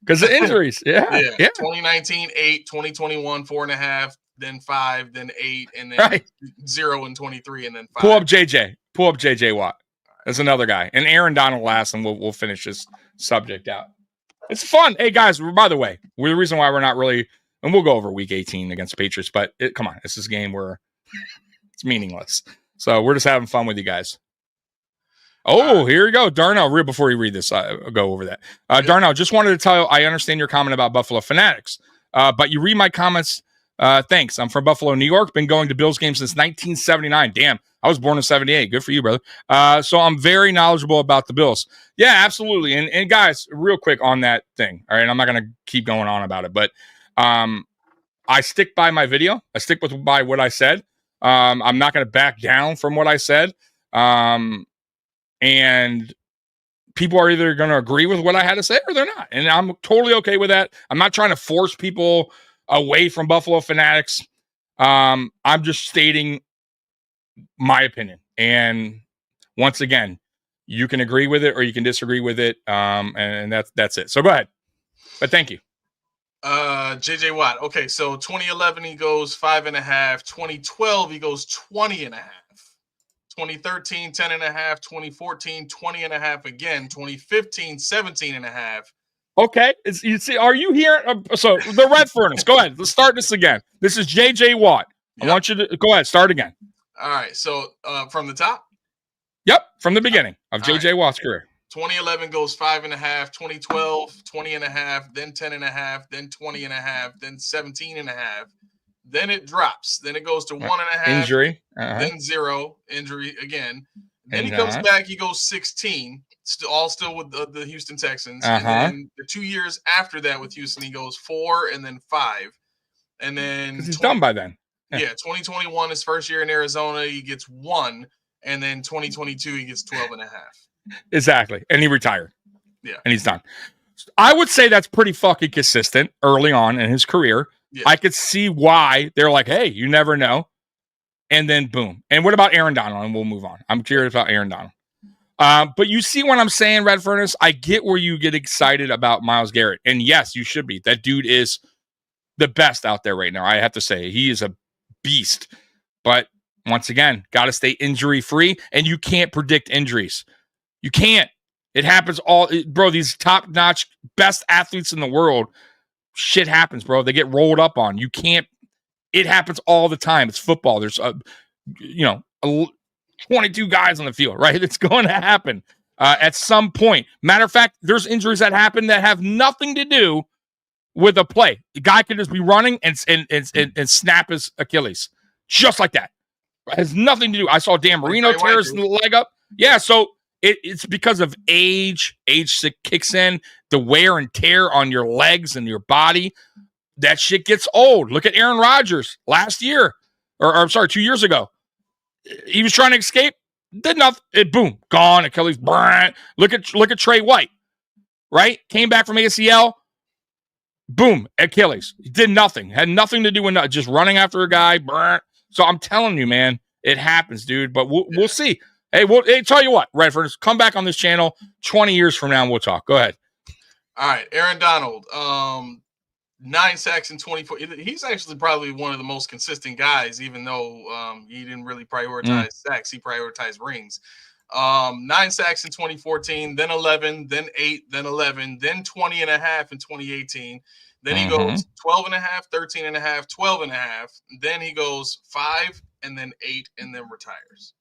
Because of injuries. Yeah. 2019, 8, 2021, 4.5, then 5, then 8, and then 0 in 23, and then 5. Pull up JJ Watt. That's another guy. And Aaron Donald last, and we'll finish this subject out. It's fun. Hey, guys, by the way, the reason why we're not really, and we'll go over week 18 against the Patriots, but come on, this is a game where it's meaningless. So we're just having fun with you guys. Oh, here we go. Darnell, real before you read this, I'll go over that. Darnell, just wanted to tell you, I understand your comment about Buffalo Fanatics, but you read my comments. Thanks. I'm from Buffalo, New York. Been going to Bills games since 1979. Damn, I was born in 78. Good for you, brother. So I'm very knowledgeable about the Bills. Yeah, absolutely. And guys, real quick on that thing. All right, I'm not going to keep going on about it, but I stick by my video. I stick by what I said. I'm not going to back down from what I said. And people are either going to agree with what I had to say or they're not. And I'm totally okay with that. I'm not trying to force people away from Buffalo Fanatics. I'm just stating my opinion. And once again, You can agree with it or you can disagree with it. And that's it. So go ahead. But thank you. JJ Watt. Okay, so 2011 he goes 5.5. 2012 he goes 20.5. 2013 10.5. 2014 20.5 again. 2015 17.5. Okay, you see, are you here? So the Red Furnace. Go ahead. Let's start this again. This is JJ Watt. I want you to go ahead. Start again. All right. So from the top. Yep, from the beginning of JJ Watt's career. 2011 goes 5.5, 2012, 20.5, then 10.5, then 20.5, then 17.5. Then it drops. Then it goes to 1.5. Injury. Then 0. Injury again. Then he comes back. He goes 16. Still with the Houston Texans. And then the 2 years after that with Houston, he goes 4 and then 5. And then he's done by then. Yeah, 2021, his first year in Arizona, he gets 1. And then 2022, he gets 12.5. Exactly. And he retired. Yeah. And he's done. I would say that's pretty fucking consistent early on in his career. Yeah. I could see why they're like, hey, you never know. And then boom. And what about Aaron Donald? And we'll move on. I'm curious about Aaron Donald. But you see what I'm saying, Red Furnace? I get where you get excited about Myles Garrett. And yes, you should be. That dude is the best out there right now. I have to say, he is a beast. But once again, got to stay injury-free, and you can't predict injuries. You can't. It happens bro, these top-notch, best athletes in the world, shit happens, bro. They get rolled up on. You can't. It happens all the time. It's football. There's, 22 guys on the field, right? It's going to happen at some point. Matter of fact, there's injuries that happen that have nothing to do with a play. The guy could just be running and snap his Achilles. Just like that. It has nothing to do. I saw Dan Marino tear his leg up. Yeah, so it's because of age. Age kicks in, the wear and tear on your legs and your body. That shit gets old. Look at Aaron Rodgers last year, or I'm sorry, 2 years ago. He was trying to escape, did nothing. Boom, gone. Achilles. Look at Trey White, right? Came back from ACL. Boom, Achilles. He did nothing. Had nothing to do with just running after a guy. So I'm telling you, man, it happens, dude. But we'll see. Hey, tell you what, Redford, come back on this channel 20 years from now and we'll talk. Go ahead. All right, Aaron Donald, 9 sacks in 24. He's actually probably one of the most consistent guys, even though he didn't really prioritize sacks. He prioritized rings. 9 sacks in 2014, then 11, then 8, then 11, then 20.5 in 2018. Then he goes 12.5, 13.5, 12.5. Then he goes 5 and then 8 and then retires.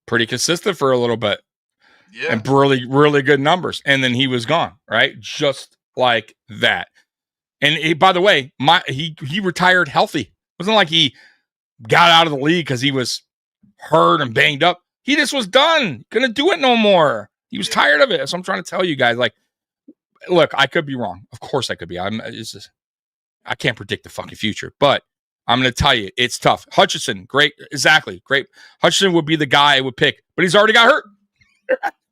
Pretty consistent for a little bit. Yeah. And really, really good numbers. And then he was gone, right? Just like that. And by the way, he retired healthy. It wasn't like he got out of the league because he was hurt and banged up. He just was done. Couldn't do it no more. He was tired of it. So I'm trying to tell you guys, like, look, I could be wrong. Of course I could be. I can't predict the fucking future, but I'm going to tell you, it's tough. Hutchinson, great. Exactly. Great. Hutchinson would be the guy I would pick, but he's already got hurt.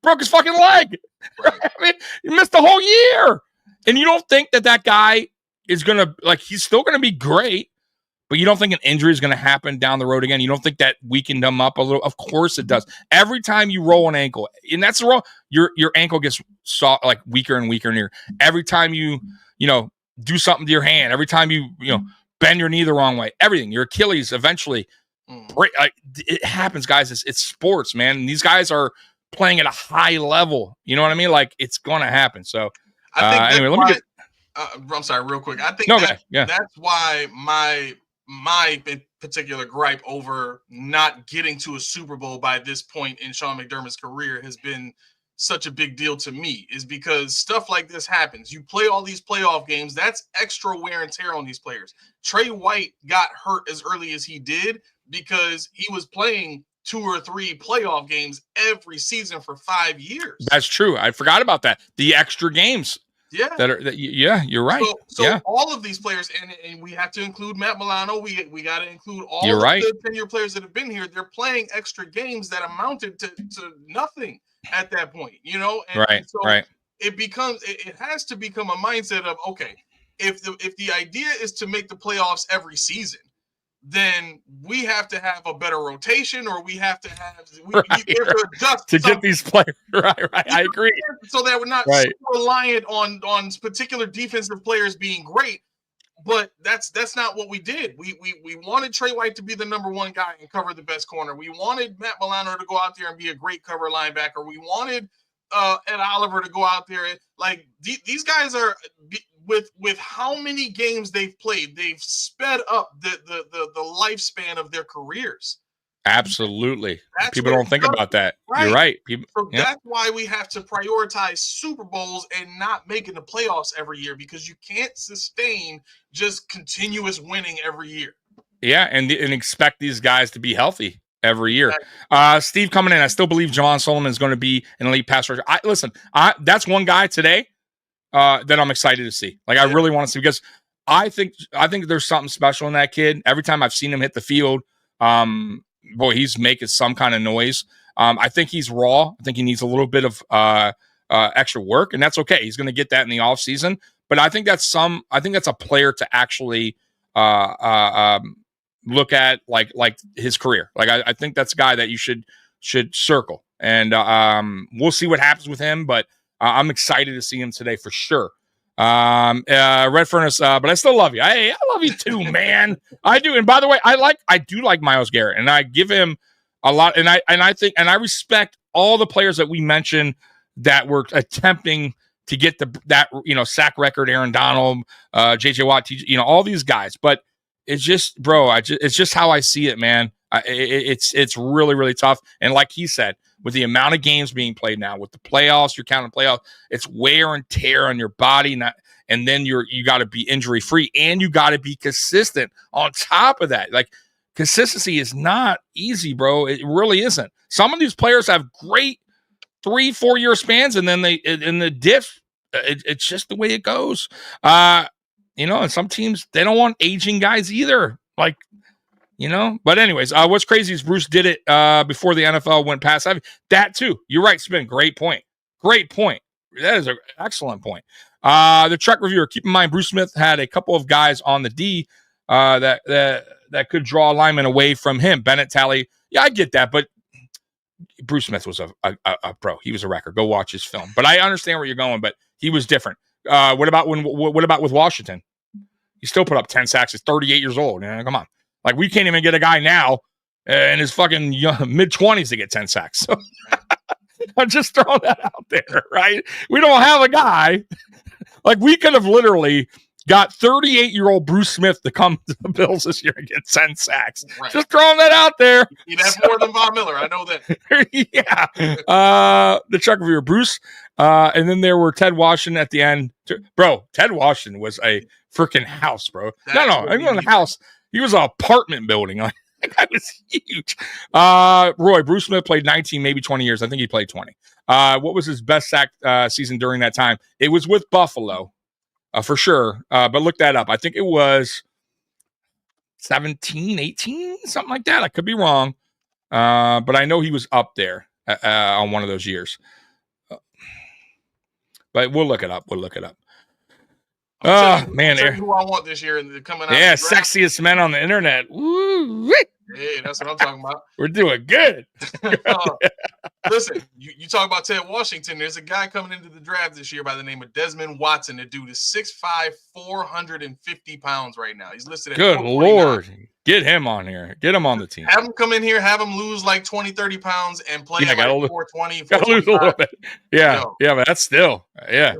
Broke his fucking leg. I mean, he missed the whole year. And you don't think that guy is going to, like, he's still going to be great, but you don't think an injury is going to happen down the road again? You don't think that weakened him up a little? Of course it does. Every time you roll an ankle, and that's the roll, your ankle gets soft, like weaker and weaker and weaker. Every time you do something to your hand, every time you bend your knee the wrong way, everything, your Achilles eventually break. It happens, guys. It's sports, man. And these guys are playing at a high level. You know what I mean? Like, it's going to happen. So I think anyway, let me get. I'm sorry, real quick. I think that's why my particular gripe over not getting to a Super Bowl by this point in Sean McDermott's career has been such a big deal to me, is because stuff like this happens. You play all these playoff games. That's extra wear and tear on these players. Trey White got hurt as early as he did because he was playing 2 or 3 playoff games every season for 5 years. That's true. I forgot about that. The extra games. Yeah. You're right. So all of these players, and we have to include Matt Milano. We got to include all the tenure players that have been here. They're playing extra games that amounted to nothing at that point, And so it has to become a mindset of, okay, if the idea is to make the playoffs every season, then we have to have a better rotation, or we have to have we have to adjust to get these players right. I agree. So that we're not so reliant on particular defensive players being great. But that's not what we did. We wanted Trey White to be the number one guy and cover the best corner. We wanted Matt Milano to go out there and be a great cover linebacker. We wanted Ed Oliver to go out there. Like these guys are with how many games they've played, they've sped up the lifespan of their careers. Absolutely. People don't think about that. Right. You're right. That's why we have to prioritize Super Bowls and not making the playoffs every year, because you can't sustain just continuous winning every year. Yeah, and expect these guys to be healthy every year. Steve coming in, I still believe Javon Solomon is going to be an elite pass rusher. That's one guy today that I'm excited to see. Like, I really want to see, because I think there's something special in that kid. Every time I've seen him hit the field, boy, he's making some kind of noise. I think he's raw. I think he needs a little bit of extra work, and that's okay. He's going to get that in the offseason. But I think that's a player to actually look at like his career. Like, I think that's a guy that you should circle. And we'll see what happens with him, but I'm excited to see him today for sure. Red Furnace, but I still love you. I love you too, man. I do. And by the way, I do like Myles Garrett, and I give him a lot. And I think I respect all the players that we mentioned that were attempting to get that sack record. Aaron Donald, JJ Watt, all these guys. But it's just, bro, it's just how I see it, man. It's really, really tough. And like he said, with the amount of games being played now, with the playoffs, you're counting playoffs, it's wear and tear on your body. And then you got to be injury free, and you got to be consistent on top of that. Like, consistency is not easy, bro. It really isn't. Some of these players have great 3-4 year spans, and then in the diff, it's just the way it goes. And some teams, they don't want aging guys either. Like, but anyways, what's crazy is Bruce did it before the NFL went past that too. You're right, Spin. Great point. That is an excellent point. The truck reviewer, keep in mind, Bruce Smith had a couple of guys on the D that could draw alignment away from him. Bennett, Talley. Yeah, I get that, but Bruce Smith was a pro. He was a wrecker. Go watch his film. But I understand where you're going, but he was different. What about with Washington? He still put up 10 sacks. He's 38 years old. Come on. Like, we can't even get a guy now in his fucking mid-20s to get 10 sacks. So I'm just throwing that out there, right? We don't have a guy. Like, we could have literally got 38-year-old Bruce Smith to come to the Bills this year and get 10 sacks. Right. Just throwing that out there. You'd have more than Von Miller. I know that. Yeah. The truck reviewer, Bruce. And then there were Ted Washington at the end. Bro, Ted Washington was a freaking house, bro. No, I mean, the house. He was an apartment building. That guy was huge. Roy, Bruce Smith played 19, maybe 20 years. I think he played 20. What was his best sack season during that time? It was with Buffalo, for sure. But look that up. I think it was 17, 18, something like that. I could be wrong. But I know he was up there on one of those years. But we'll look it up. Oh, man. Who I want this year and coming out. Yeah, sexiest men on the internet. Woo! Hey, that's what I'm talking about. We're doing good. Listen, you talk about Ted Washington. There's a guy coming into the draft this year by the name of Desmond Watson. The dude is 6'5", 450 pounds right now. He's listed at good Lord. Get him on here. Get him on the team. Have him come in here, have him lose like 20, 30 pounds and play like 420, Gotta lose a little bit. Yeah, but that's still, yeah.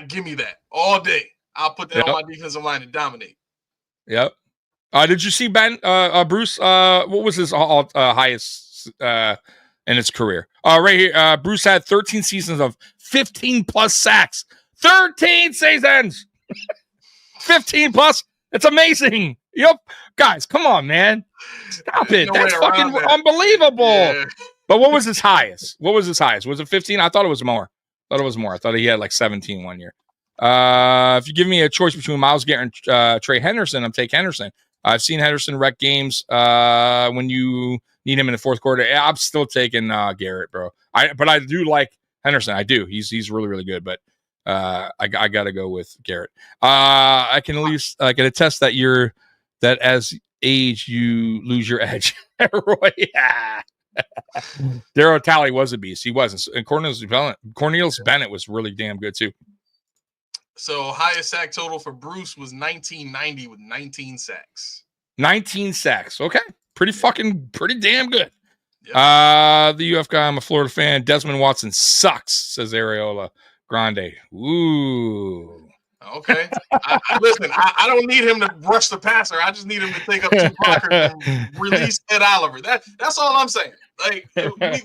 Give me that all day. I'll put that on my defensive line to dominate. Yep. Did you see Bruce? What was his highest in his career? Right here, Bruce had 13 seasons of 15 plus sacks. 13 seasons. 15 plus. It's amazing. Yep. Guys, come on, man. Stop it. That's fucking unbelievable. Yeah. But what was his highest? Was it 15? I thought it was more. I thought he had like 17 one year. If you give me a choice between Myles Garrett and Trey Henderson, I'm taking Henderson. I've seen Henderson wreck games when you need him in the fourth quarter. I'm still taking Garrett, bro. But I do like Henderson. I do. He's really, really good. But I got to go with Garrett. I can at least I can attest that as age, you lose your edge. Roy, yeah. Daryl Talley was a beast. He wasn't. And Cornelius Bennett was really damn good too. So highest sack total for Bruce was 1990 with 19 sacks. 19 sacks. Okay. Pretty damn good. Yep. The UF guy, I'm a Florida fan. Desmond Watson sucks, says Areola Grande. Ooh. Okay. Listen, I don't need him to rush the passer. I just need him to take up 2 blockers and release Ed Oliver. That's all I'm saying. Like,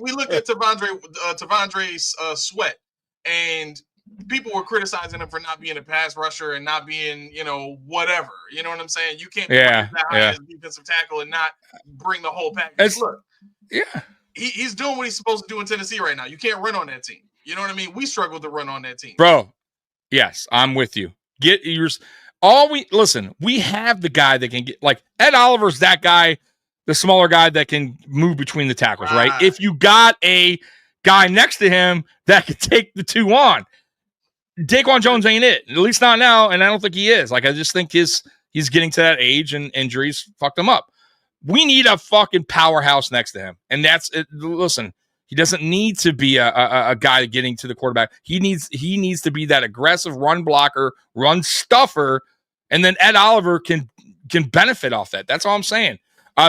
we looked at Tavondre's Sweat, and people were criticizing him for not being a pass rusher and not being, whatever. You know what I'm saying? You can't be that high as a defensive tackle and not bring the whole package. Look, he's doing what he's supposed to do in Tennessee right now. You can't run on that team. You know what I mean? We struggle to run on that team. Bro, yes, I'm with you. Get yours. We have the guy that can get, like, Ed Oliver's that guy, the smaller guy that can move between the tackles, right? If you got a guy next to him that can take the 2 on, Daquan Jones ain't it. At least not now, and I don't think he is. Like, I just think he's getting to that age, and injuries fucked him up. We need a fucking powerhouse next to him, and that's it. Listen, he doesn't need to be a guy getting to the quarterback. He needs to be that aggressive run blocker, run stuffer, and then Ed Oliver can benefit off that. That's all I'm saying.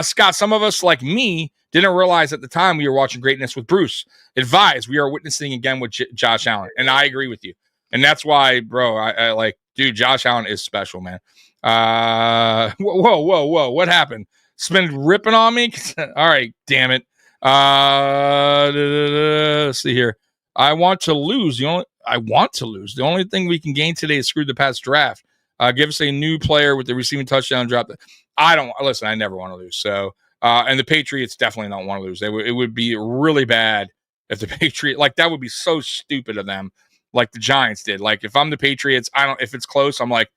Scott, some of us like me didn't realize at the time we were watching greatness with Bruce. Advise, we are witnessing again with Josh Allen, and I agree with you. And that's why, bro, I like, dude, Josh Allen is special, man. Whoa. What happened? Spin ripping on me? All right, damn it. Let's see here. I want to lose. The only thing we can gain today is screw the past draft. Give us a new player with the receiving touchdown drop. I never want to lose. So, and the Patriots definitely don't want to lose. It would be really bad if the Patriots, like, that would be so stupid of them. Like the Giants did. Like, if I'm the Patriots, if it's close, I'm like,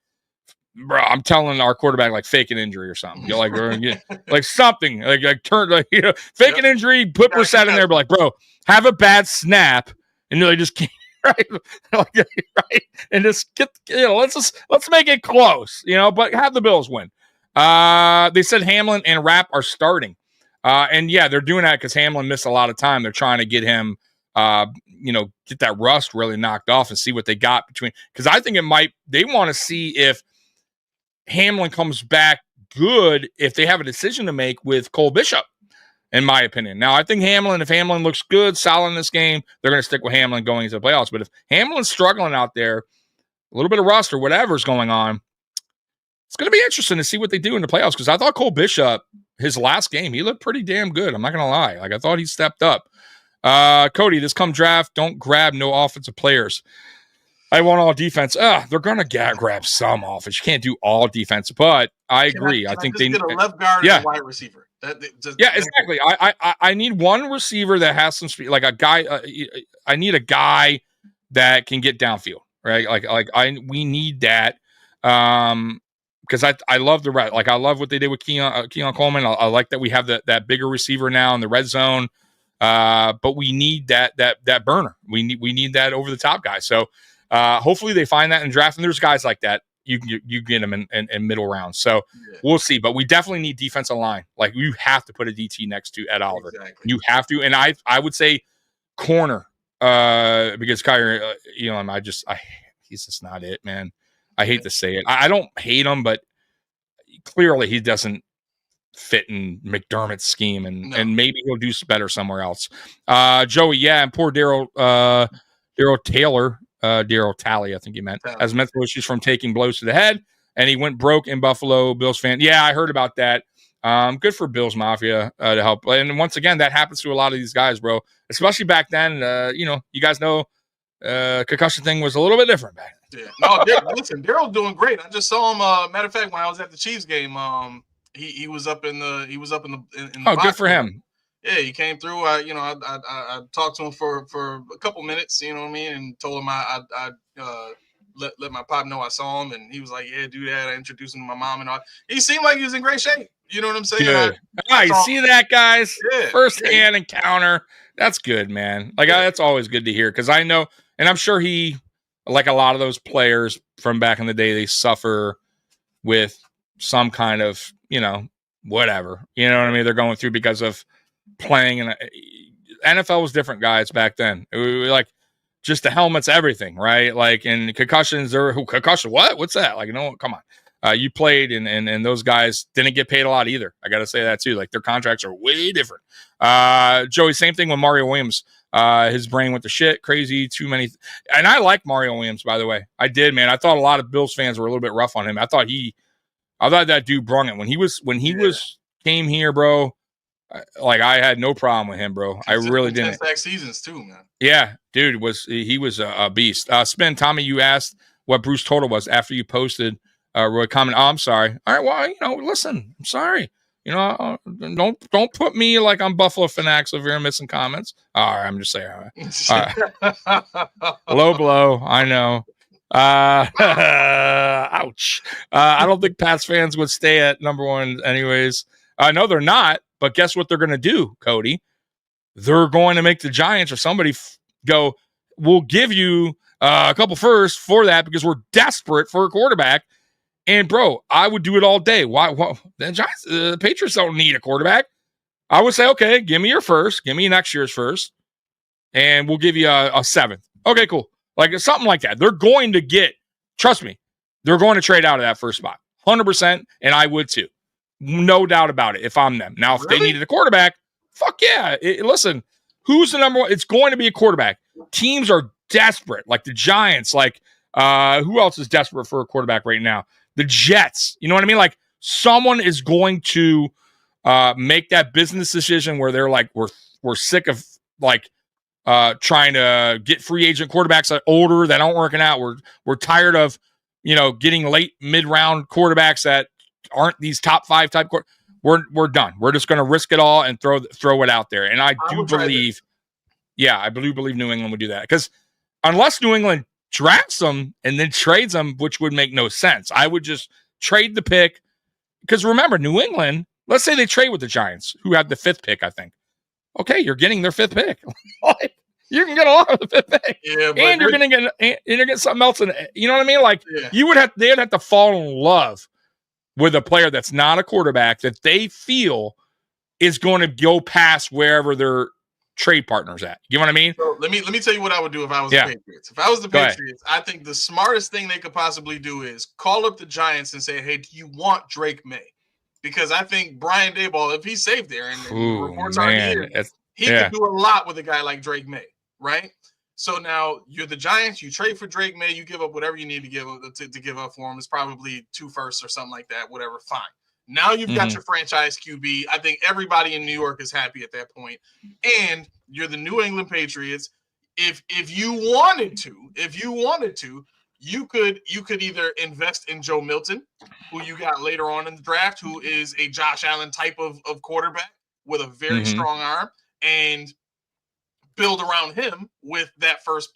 bro, I'm telling our quarterback, like, fake an injury or something. You're like, like something, like turn, like, fake an injury, put Brissett in there, but like, bro, have a bad snap, and they just can't, right? Right, and just get, let's make it close, but have the Bills win. They said Hamlin and Rapp are starting, and yeah, they're doing that because Hamlin missed a lot of time. They're trying to get him. Get that rust really knocked off and see what they got between. Because I think they want to see if Hamlin comes back good, if they have a decision to make with Cole Bishop, in my opinion. Now, I think if Hamlin looks good, solid in this game, they're going to stick with Hamlin going into the playoffs. But if Hamlin's struggling out there, a little bit of rust or whatever's going on, it's going to be interesting to see what they do in the playoffs. Because I thought Cole Bishop, his last game, he looked pretty damn good. I'm not going to lie. Like, I thought he stepped up. Cody, this come draft, don't grab no offensive players. I want all defense. They're gonna grab some offense. You can't do all defense, but I agree. I think they need a left guard and a wide receiver. Exactly. I need one receiver that has some speed, like a guy. I need a guy that can get downfield, right? We need that. Because I love I love what they did with Keon Coleman. I like that we have that bigger receiver now in the red zone. But we need that burner. We need that over the top guy. So hopefully they find that in draft. And there's guys like that. You get them in middle rounds. So we'll see. But we definitely need defensive line. Like, you have to put a DT next to Ed Oliver. Exactly. You have to. And I would say corner because Kyrie, he's just not it, man. I hate to say it. I don't hate him, but clearly he doesn't fit in McDermott's scheme, and maybe he'll do better somewhere else. Joey, and poor Daryl Taylor, Daryl Talley, I think he meant, has mental issues from taking blows to the head, and he went broke in Buffalo. Bills fan. Yeah, I heard about that. Good for Bills Mafia to help. And once again, that happens to a lot of these guys, bro. Especially back then. You guys know concussion thing was a little bit different back then. Yeah. No, listen, Daryl's doing great. I just saw him. Matter of fact, when I was at the Chiefs game, he was up in the box. Good for him. Yeah, he came through. I talked to him for a couple minutes, you know what I mean, and told him I let my pop know I saw him, and he was like, "Yeah, do that." I introduced him to my mom and all. He seemed like he was in great shape. You know what I'm saying? Good. You see that, guys? Yeah. First-hand encounter. That's good, man. That's always good to hear, because I know, and I'm sure he, like a lot of those players from back in the day, they suffer with some kind of, whatever. You know what I mean? They're going through because of playing. And NFL was different, guys, back then. It was like just the helmets, everything, right? Like, and concussions or concussion. What's that? Like, come on. You played and those guys didn't get paid a lot either. I got to say that too. Like their contracts are way different. Joey, same thing with Mario Williams. His brain went to shit, crazy, too many. And I like Mario Williams, by the way. I did, man. I thought a lot of Bills fans were a little bit rough on him. I thought that dude brung it when he was came here, bro. Like I had no problem with him, bro. I really didn't. Back seasons too, man. Yeah, dude he was a beast. Spin Tommy, you asked what Bruce total was after you posted. Roy comment. Oh, I'm sorry. All right, well, listen, I'm sorry. Don't put me like I'm Buffalo Fanatics over here missing comments. All right, I'm just saying. All right. Low blow. I know. Ouch. I don't think Pats fans would stay at number one anyways. No, they're not. But guess what they're going to do, Cody? They're going to make the Giants or somebody go, we'll give you a couple firsts for that because we're desperate for a quarterback. And, bro, I would do it all day. Why? The Giants, the Patriots don't need a quarterback. I would say, okay, give me your first. Give me next year's first. And we'll give you a seventh. Okay, cool. Like something like that. They're going to get, trust me, they're going to trade out of that first spot. 100%. And I would too. No doubt about it if I'm them. Now, if they needed a quarterback, fuck yeah. Listen, who's the number one? It's going to be a quarterback. Teams are desperate. Like the Giants. Like who else is desperate for a quarterback right now? The Jets. You know what I mean? Like someone is going to make that business decision where they're like, we're sick of like trying to get free agent quarterbacks that are older that aren't working out. We're tired of getting late mid-round quarterbacks that aren't these top 5 type. We're done. We're just going to risk it all and throw it out there. And I do believe, I believe New England would do that because unless New England drafts them and then trades them, which would make no sense. I would just trade the pick because remember, New England, let's say they trade with the Giants who have the 5th pick, I think. Okay, you're getting their 5th pick. You can get a lot of the 5th pick. Yeah, and you're going to get something else in it. You know what I mean? Like they'd have to fall in love with a player that's not a quarterback that they feel is going to go past wherever their trade partners at. You know what I mean? So let me tell you what I would do if I was the Patriots. If I was the Patriots, I think the smartest thing they could possibly do is call up the Giants and say, hey, do you want Drake May? Because I think Brian Daboll, if he's safe there and the reports are here, he could do a lot with a guy like Drake May, right? So now you're the Giants, you trade for Drake May, you give up whatever you need to give up for him. It's probably 2 firsts or something like that, whatever, fine. Now you've got your franchise QB. I think everybody in New York is happy at that point. And you're the New England Patriots. If you wanted to, you could either invest in Joe Milton, who you got later on in the draft, who is a Josh Allen type of quarterback with a very strong arm, and build around him with that first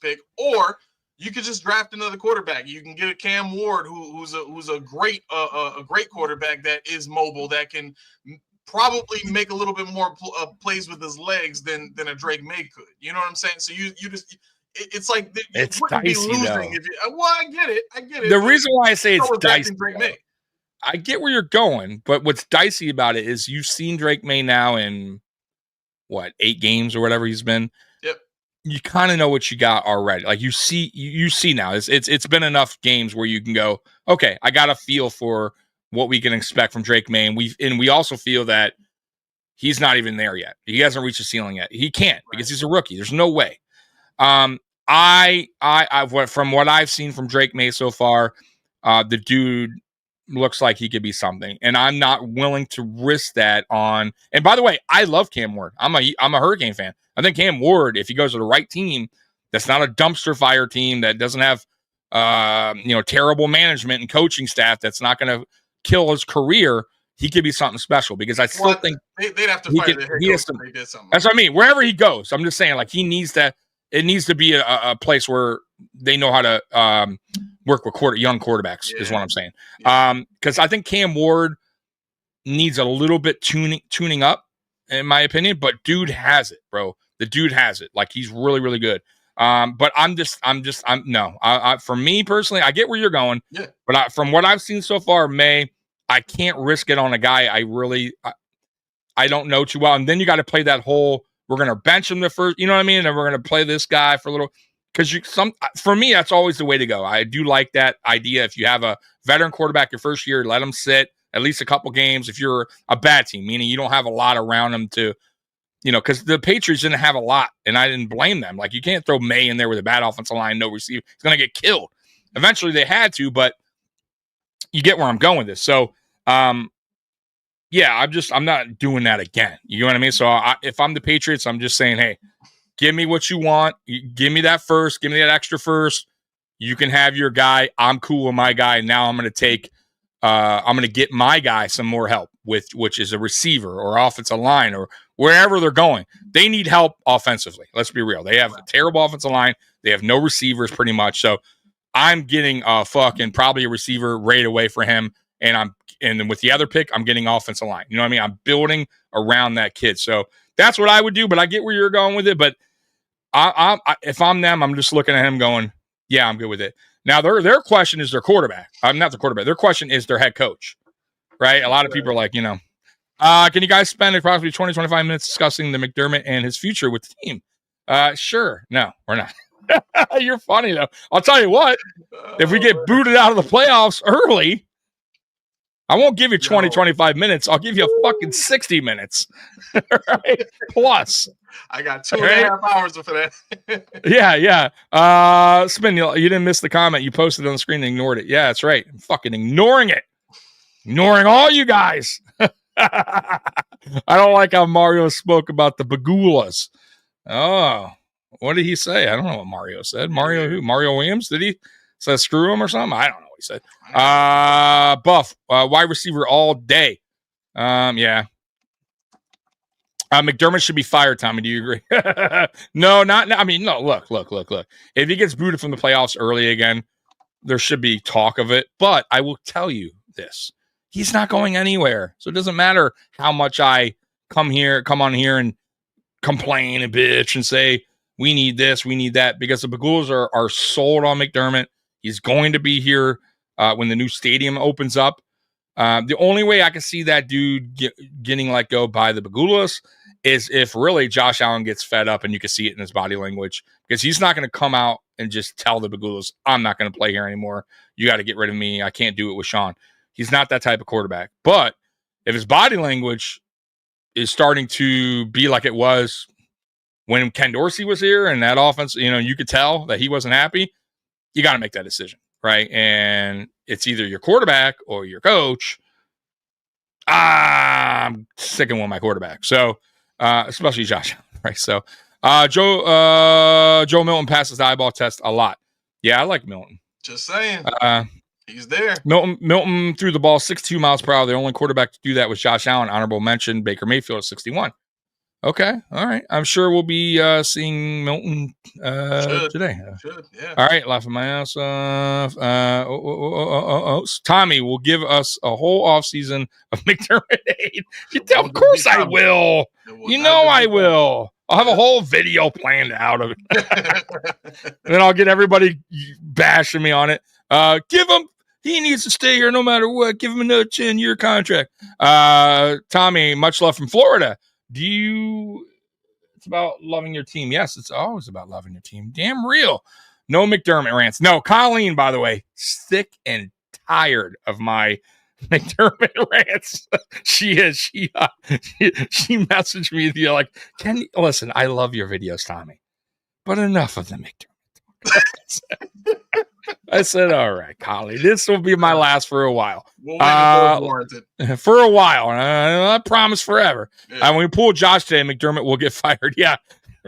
pick, or you could just draft another quarterback. You can get a Cam Ward, who's a great quarterback that is mobile, that can probably make a little bit more plays with his legs than a Drake May could. You know what I'm saying? So you just it's like it's dicey though. I get it. The reason why I say it's dicey, Drake May. I get where you're going, but what's dicey about it is you've seen Drake May now in 8 games or whatever he's been. Yep. You kind of know what you got already. Like you see now. It's been enough games where you can go, okay, I got a feel for what we can expect from Drake May, and we also feel that he's not even there yet. He hasn't reached the ceiling yet. He can't because he's a rookie. There's no way. I from what I've seen from Drake May so far, the dude looks like he could be something, and I'm not willing to risk that on. And by the way, I love Cam Ward. I'm a Hurricane fan. I think Cam Ward, if he goes to the right team, that's not a dumpster fire team that doesn't have terrible management and coaching staff, that's not going to kill his career. He could be something special because I still think they'd have to fire the head coach if they did something. That's what I mean. Wherever he goes, I'm just saying, like he needs to. It needs to be a place where they know how to work with young quarterbacks, is what I'm saying. Because I think Cam Ward needs a little bit tuning up, in my opinion. But dude has it, bro. The dude has it. Like he's really, really good. But for me personally, I get where you're going. Yeah. But from what I've seen so far, May, I can't risk it on a guy I don't know too well. And then you got to play that whole, we're going to bench him the first, you know what I mean? And then we're going to play this guy for a little, because for me, that's always the way to go. I do like that idea. If you have a veteran quarterback your first year, let him sit at least a couple games. If you're a bad team, meaning you don't have a lot around him to, because the Patriots didn't have a lot, and I didn't blame them. Like, you can't throw May in there with a bad offensive line, no receiver. He's going to get killed. Eventually they had to, but you get where I'm going with this. So, yeah, I'm not doing that again. You know what I mean? So if I'm the Patriots, I'm just saying, hey, give me what you want. Give me that first. Give me that extra first. You can have your guy. I'm cool with my guy. Now I'm going to get my guy some more help which is a receiver or offensive line or wherever they're going. They need help offensively. Let's be real. They have a terrible offensive line. They have no receivers pretty much. So I'm getting probably a receiver right away for him. And then with the other pick, I'm getting offensive line. You know what I mean? I'm building around that kid. So that's what I would do, but I get where you're going with it. But if I'm them, I'm just looking at him going, yeah, I'm good with it. Now, their question is their quarterback. I'm not the quarterback. Their question is their head coach, right? A lot of people are like, can you guys spend approximately 20, 25 minutes discussing the McDermott and his future with the team? Sure. No, we're not. You're funny, though. I'll tell you what. If we get booted out of the playoffs early, I won't give you 20, 25 minutes. I'll give you a fucking 60 minutes. Right? Plus. I got 2.5 hours for that. Yeah. Spin, you didn't miss the comment. You posted it on the screen and ignored it. Yeah, that's right. I'm fucking ignoring it. Ignoring all you guys. I don't like how Mario spoke about the Bagulas. Oh, what did he say? I don't know what Mario said. Mario who? Mario Williams? Did he say screw him or something? I don't know what he said. Buff, wide receiver all day. Yeah. McDermott should be fired, Tommy. Do you agree? No, not. I mean, no. Look. If he gets booted from the playoffs early again, there should be talk of it. But I will tell you this: he's not going anywhere. So it doesn't matter how much I come on here, and complain and bitch and say we need this, we need that, because the Bagulas are sold on McDermott. He's going to be here when the new stadium opens up. The only way I can see that dude getting let go by the Bagulas is if really Josh Allen gets fed up, and you can see it in his body language, because he's not going to come out and just tell the Bagulas, I'm not going to play here anymore. You got to get rid of me. I can't do it with Sean. He's not that type of quarterback. But if his body language is starting to be like it was when Ken Dorsey was here and that offense, you could tell that he wasn't happy, you got to make that decision, right? And it's either your quarterback or your coach. I'm sticking with my quarterback. So, especially Josh, right? So, Joe Milton passes the eyeball test a lot. Yeah, I like Milton. Just saying. He's there. Milton threw the ball 62 miles per hour. The only quarterback to do that was Josh Allen. Honorable mention, Baker Mayfield at 61. Okay. All right. I'm sure we'll be seeing Milton today. Should, yeah. All right. Laughing my ass off. Tommy will give us a whole offseason of McDermott aid. Of course I will. I will. I'll have a whole video planned out of it. And then I'll get everybody bashing me on it. He needs to stay here no matter what. Give him another 10-year contract. Tommy, much love from Florida. It's about loving your team. Yes, it's always about loving your team. Damn real. No McDermott rants. No, Colleen, by the way, sick and tired of my McDermott rants. She is. She messaged me like, listen, I love your videos, Tommy, but enough of the McDermott. I said, all right, Colleen, this will be my last for a while. We'll warranted. For a while. I promise forever. Yeah. When we pull Josh today, McDermott will get fired. Yeah,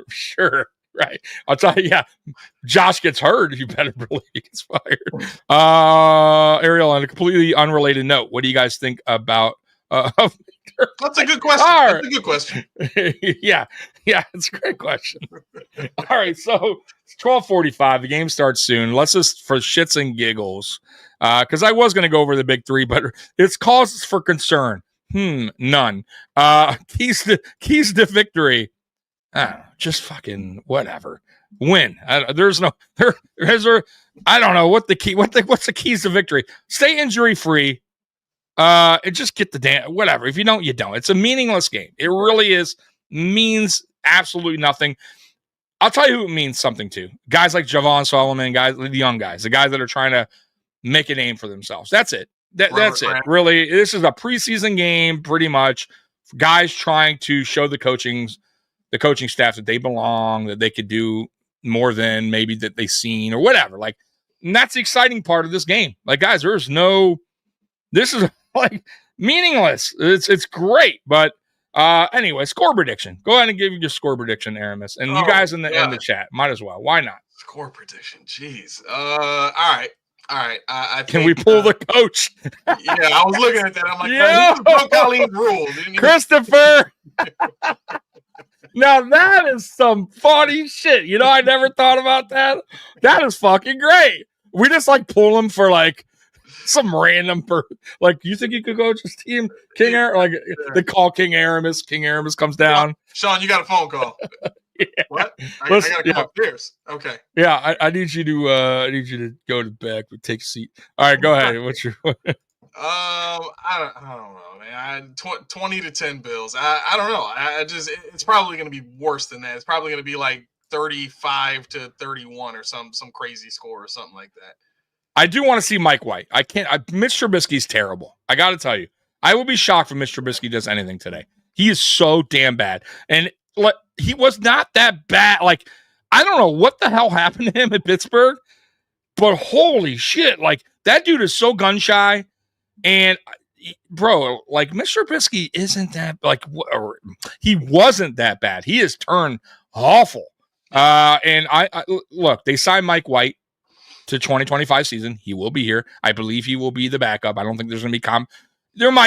sure. Right. I'll tell you, yeah, Josh gets hurt. You better believe he gets fired. Ariel, on a completely unrelated note, what do you guys think about That's a good question. Right. That's a good question. Yeah, it's a great question. All right, so it's 12:45. The game starts soon. Let's just, for shits and giggles, because I was going to go over the big three, but it's causes for concern. None. Keys to victory. Just fucking whatever. Win. There's no there. I don't know what the key. What's the keys to victory? Stay injury free. and just get the damn whatever. If you don't, you don't. It's a meaningless game. It really is. Means absolutely nothing. I'll tell you who it means something to. Guys like Javon Solomon, guys, the young guys, the guys that are trying to make a name for themselves. That's it. That's it. Really, this is a preseason game, pretty much. Guys trying to show the coaching staff that they belong, that they could do more than maybe that they've seen or whatever. Like, and that's the exciting part of this game. Like, guys, this is like meaningless. It's great, but anyway, score prediction. Go ahead and give your score prediction, Aramis, and you guys in the chat might as well. Why not? Score prediction. Jeez. All right. I can we pull the coach? Yeah, I was looking at that. I'm like, yeah, Colleen's rule. Christopher. Now that is some funny shit. You know, I never thought about that. That is fucking great. We just like pull him for like some random like, you think you could coach his team? King Aramis, like they call King Aramis. King Aramis comes down. Sean, you got a phone call. Yeah. What? I gotta come upstairs. Okay. Yeah, I need you to go to the back and take a seat. All right, go ahead. What's your I don't know, man. 20-10 Bills. I don't know. It's probably gonna be worse than that. It's probably gonna be like 35-31 or some crazy score or something like that. I do want to see Mike White. Mitch Trubisky's terrible. I got to tell you, I will be shocked if Mitch Trubisky does anything today. He is so damn bad, and he was not that bad. Like, I don't know what the hell happened to him at Pittsburgh, but holy shit, like that dude is so gun shy. And bro, like Mr. Trubisky isn't that he wasn't that bad. He has turned awful. And I look, they signed Mike White to 2025 season. He will be here. I believe he will be the backup. I don't think there's going to be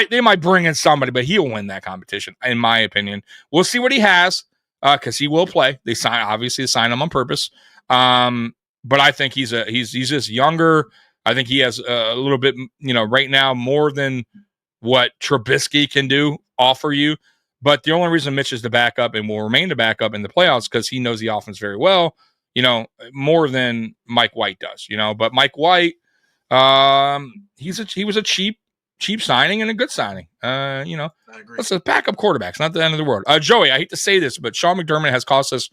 they might bring in somebody, but he'll win that competition, in my opinion. We'll see what he has because he will play. They sign him on purpose. But I think he's just younger. I think he has a little bit, right now more than what Trubisky can offer you. But the only reason Mitch is the backup and will remain the backup in the playoffs because he knows the offense very well, more than Mike White does, But Mike White, he was a cheap signing and a good signing. I agree. That's a backup quarterback's not the end of the world. Joey, I hate to say this, but Sean McDermott has cost us,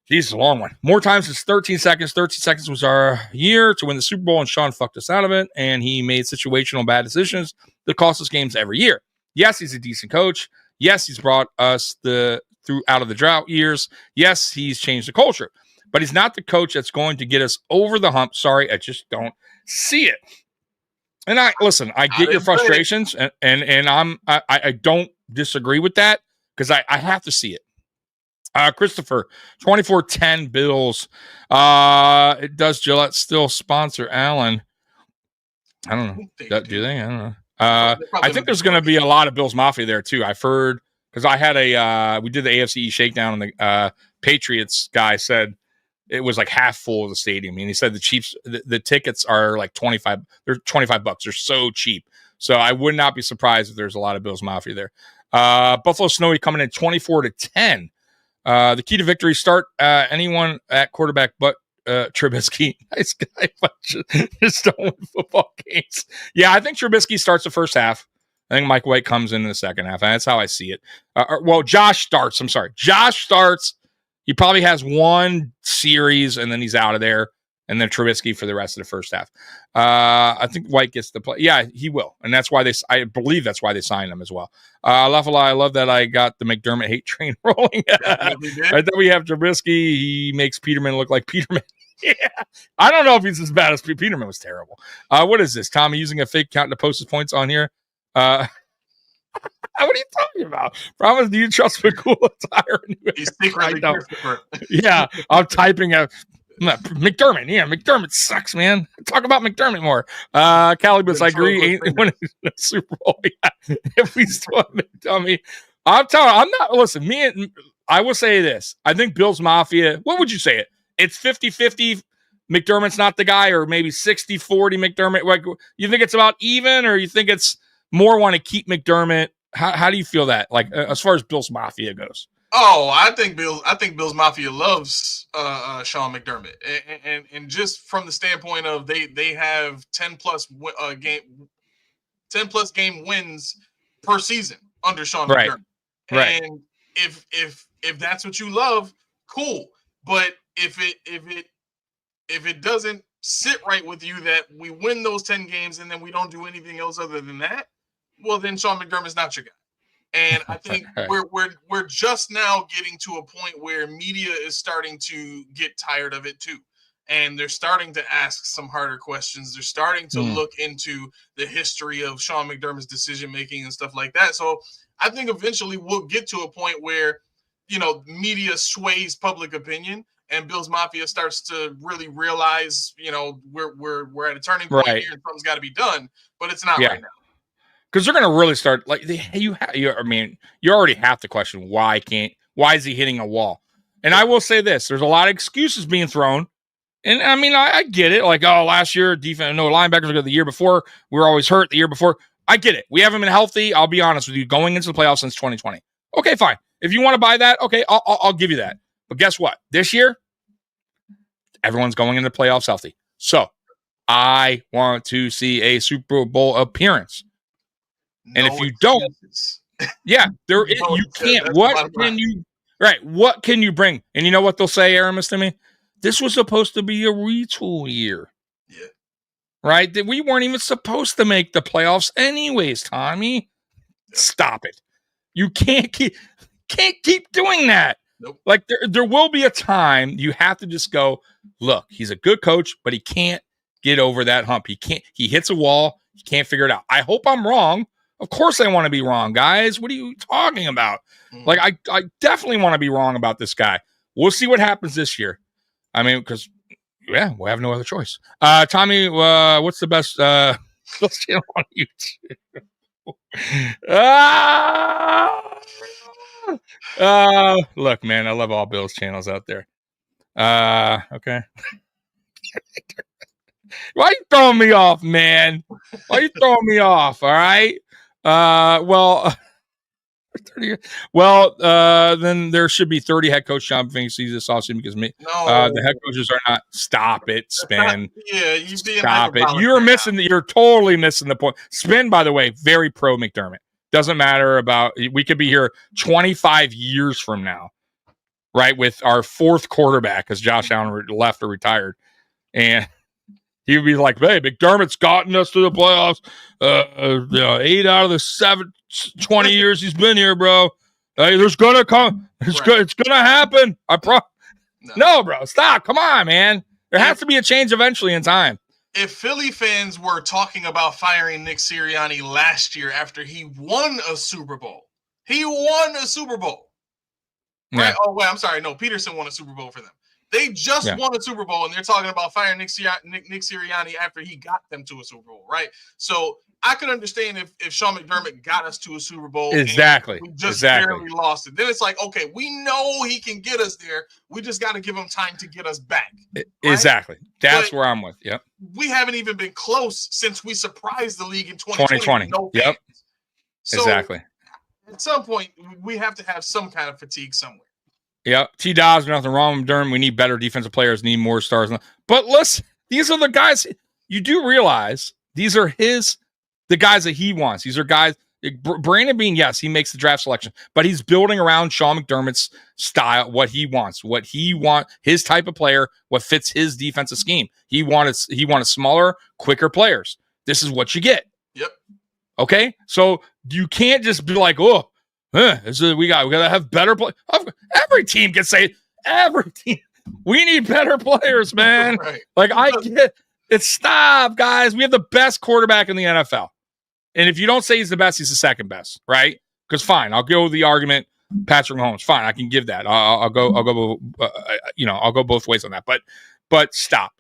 Jesus, a long one. More times it's 13 seconds. 13 seconds was our year to win the Super Bowl, and Sean fucked us out of it, and he made situational bad decisions that cost us games every year. Yes, he's a decent coach. Yes, he's brought us through out of the drought years. Yes, he's changed the culture. But he's not the coach that's going to get us over the hump. Sorry, I just don't see it. And I get your frustrations, and I don't disagree with that because I have to see it. Christopher, 24-10 Bills. Does Gillette still sponsor Allen? I don't know. Do they? I don't know. I think there's going to be a lot of Bills Mafia there too. I've heard because I had we did the AFC East shakedown, and the Patriots guy said it was like half full of the stadium. And he said the Chiefs, the tickets are like $25. They're $25. They're so cheap. So I would not be surprised if there's a lot of Bills Mafia there. Buffalo Snowy coming in 24-10. The key to victory: start anyone at quarterback but Trubisky. Nice guy, but just don't win football games. Yeah, I think Trubisky starts the first half. I think Mike White comes in the second half. That's how I see it. Josh starts. I'm sorry. Josh starts. He probably has one series, and then he's out of there. And then Trubisky for the rest of the first half. I think White gets the play. Yeah, he will. And that's why I believe that's why they signed him as well. I love that I got the McDermott hate train rolling. Right, that we have Trubisky. He makes Peterman look like Peterman. Yeah. I don't know if he's as bad as Peterman was terrible. What is this? Tommy using a fake count to post his points on here. What are you talking about? Promise, do you trust McCool attire? He's secretly Yeah, I'm typing a McDermott. Yeah, McDermott sucks, man. Talk about McDermott more. Calibus, I agree. Ain't winning the Super Bowl. Yeah. If we still have McDermott, I'm telling you, I'm not. Listen, I will say this. I think Bills Mafia. What would you say it? It's 50-50. McDermott's not the guy, or maybe 60-40 McDermott. Like, you think it's about even, or you think it's more want to keep McDermott? How do you feel that? Like, as far as Bills Mafia goes? Oh, I think Bills Mafia loves Sean McDermott, and just from the standpoint of they have 10+ 10 plus game wins per season under Sean Right. McDermott. Right. And if that's what you love, cool. But if it doesn't sit right with you that we win those 10 games and then we don't do anything else other than that, well, then Sean McDermott's not your guy. And I think we're just now getting to a point where media is starting to get tired of it too. And they're starting to ask some harder questions. They're starting to look into the history of Sean McDermott's decision-making and stuff like that. So I think eventually we'll get to a point where, media sways public opinion and Bills Mafia starts to really realize, we're at a turning point here and something's got to be done, but it's not right now. Because they're going to really start you already have to question why is he hitting a wall? And I will say this: there's a lot of excuses being thrown, and I mean I get it. Like, oh, last year defense, no linebackers were good. The year before we were always hurt. The year before, I get it. We haven't been healthy. I'll be honest with you, going into the playoffs since 2020. Okay, fine. If you want to buy that, okay, I'll give you that. But guess what? This year, everyone's going into the playoffs healthy. So I want to see a Super Bowl appearance. And if you don't, you can't. What can you bring? And you know what they'll say, Aramis, to me? This was supposed to be a retool year. Yeah. Right? That we weren't even supposed to make the playoffs anyways, Tommy. Yeah. Stop it. You can't keep doing that. Nope. Like there will be a time you have to just go, look, he's a good coach, but he can't get over that hump. He hits a wall. He can't figure it out. I hope I'm wrong. Of course I want to be wrong, guys. What are you talking about? Like, I definitely want to be wrong about this guy. We'll see what happens this year. I mean, because, we'll have no other choice. Tommy, what's the best channel on YouTube? Look, man, I love all Bill's channels out there. Okay. Why are you throwing me off, man? Why are you throwing me off? All right. Then there should be 30 head coach job vacancies this offseason because the head coaches are not. Stop it, Spin. Stop it. You're totally missing the point. Spin, by the way, very pro McDermott. Doesn't matter about. We could be here 25 years from now, right? With our fourth quarterback, because Josh Allen left or retired, and he would be like, "Hey, McDermott's gotten us to the playoffs. 8 out of the 20 years he's been here, bro. There's gonna come. It's gonna happen. No, bro. Stop. Come on, man. There has to be a change eventually in time." If Philly fans were talking about firing Nick Sirianni last year after he won a Super Bowl, right? Yeah. Oh, wait, I'm sorry. No, Peterson won a Super Bowl for them. They just won a Super Bowl, and they're talking about firing Nick Sirianni after he got them to a Super Bowl, right? So I could understand if Sean McDermott got us to a Super Bowl. Exactly. And we just barely lost it. Then it's like, okay, we know he can get us there. We just got to give him time to get us back. Right? Exactly. That's where I'm with. Yep. We haven't even been close since we surprised the league in 2020. Yep. So exactly. At some point, we have to have some kind of fatigue somewhere. Yeah, T-Dawes, nothing wrong with Durham. We need better defensive players, need more stars. But listen, these are the guys. You do realize these are the guys that he wants. These are guys. Brandon Beane, yes, he makes the draft selection, but he's building around Sean McDermott's style, what he wants, his type of player, what fits his defensive scheme. He wanted smaller, quicker players. This is what you get. Yep. Okay, so you can't just be like, oh. We gotta have better play. Every team can say it. Every team. We need better players, man. Right. Like I get it. Stop, guys. We have the best quarterback in the NFL, and if you don't say he's the best, he's the second best, right? Because fine, I'll go with the argument. Patrick Mahomes, fine, I can give that. I'll go. I'll go both ways on that. But stop.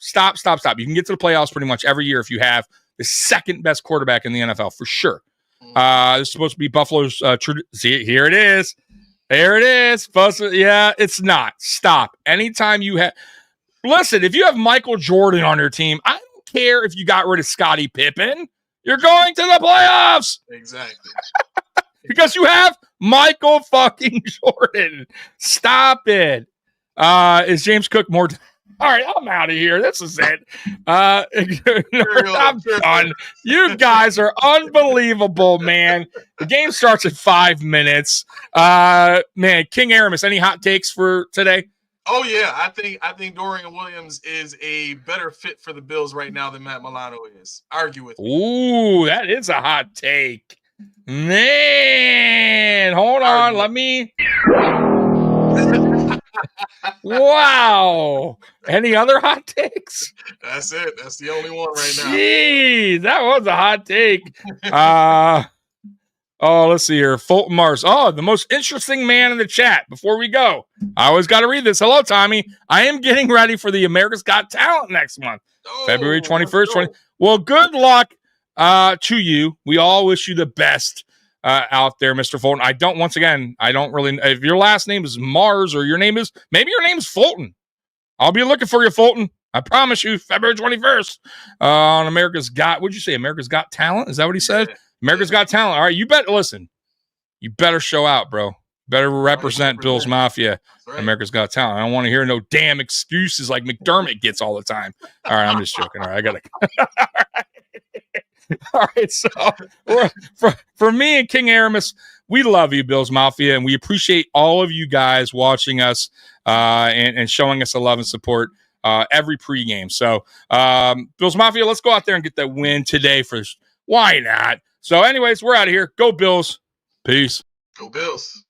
You can get to the playoffs pretty much every year if you have the second best quarterback in the NFL for sure. This is supposed to be Buffalo's. See, here it is. There it is. It's not. Stop. Anytime you have. Listen, if you have Michael Jordan on your team, I don't care if you got rid of Scottie Pippen. You're going to the playoffs. Exactly. Because you have Michael fucking Jordan. Stop it. Is James Cook more All right, I'm out of here. This is it. I'm done. You guys are unbelievable, man. The game starts in 5 minutes. Man, King Aramis, any hot takes for today? Oh yeah, I think Dorian Williams is a better fit for the Bills right now than Matt Milano is. Argue with me. Ooh, that is a hot take. Man, hold on. Let me. Wow. Any other hot takes? That's it. That's the only one right now. Jeez, that was a hot take. Let's see here. Fulton Mars. Oh, the most interesting man in the chat. Before we go, I always got to read this. Hello, Tommy. I am getting ready for the America's Got Talent next month, February 21st. Well, good luck to you. We all wish you the best out there, Mr. Fulton. I don't really, if your last name is Mars or maybe your name is Fulton. I'll be looking for you, Fulton. I promise you, February 21st on America's Got, what'd you say? America's Got Talent? Is that what he said? Yeah. America's Got Talent. All right, you better show out, bro. Better represent Bill's Mafia. Right. America's Got Talent. I don't want to hear no damn excuses like McDermott gets all the time. All right, I'm just joking. All right, I got to. All right, so for me and King Aramis, we love you, Bills Mafia, and we appreciate all of you guys watching us and showing us a love and support every pregame. So, Bills Mafia, let's go out there and get that win today. Why not? So, anyways, we're out of here. Go Bills. Peace. Go Bills.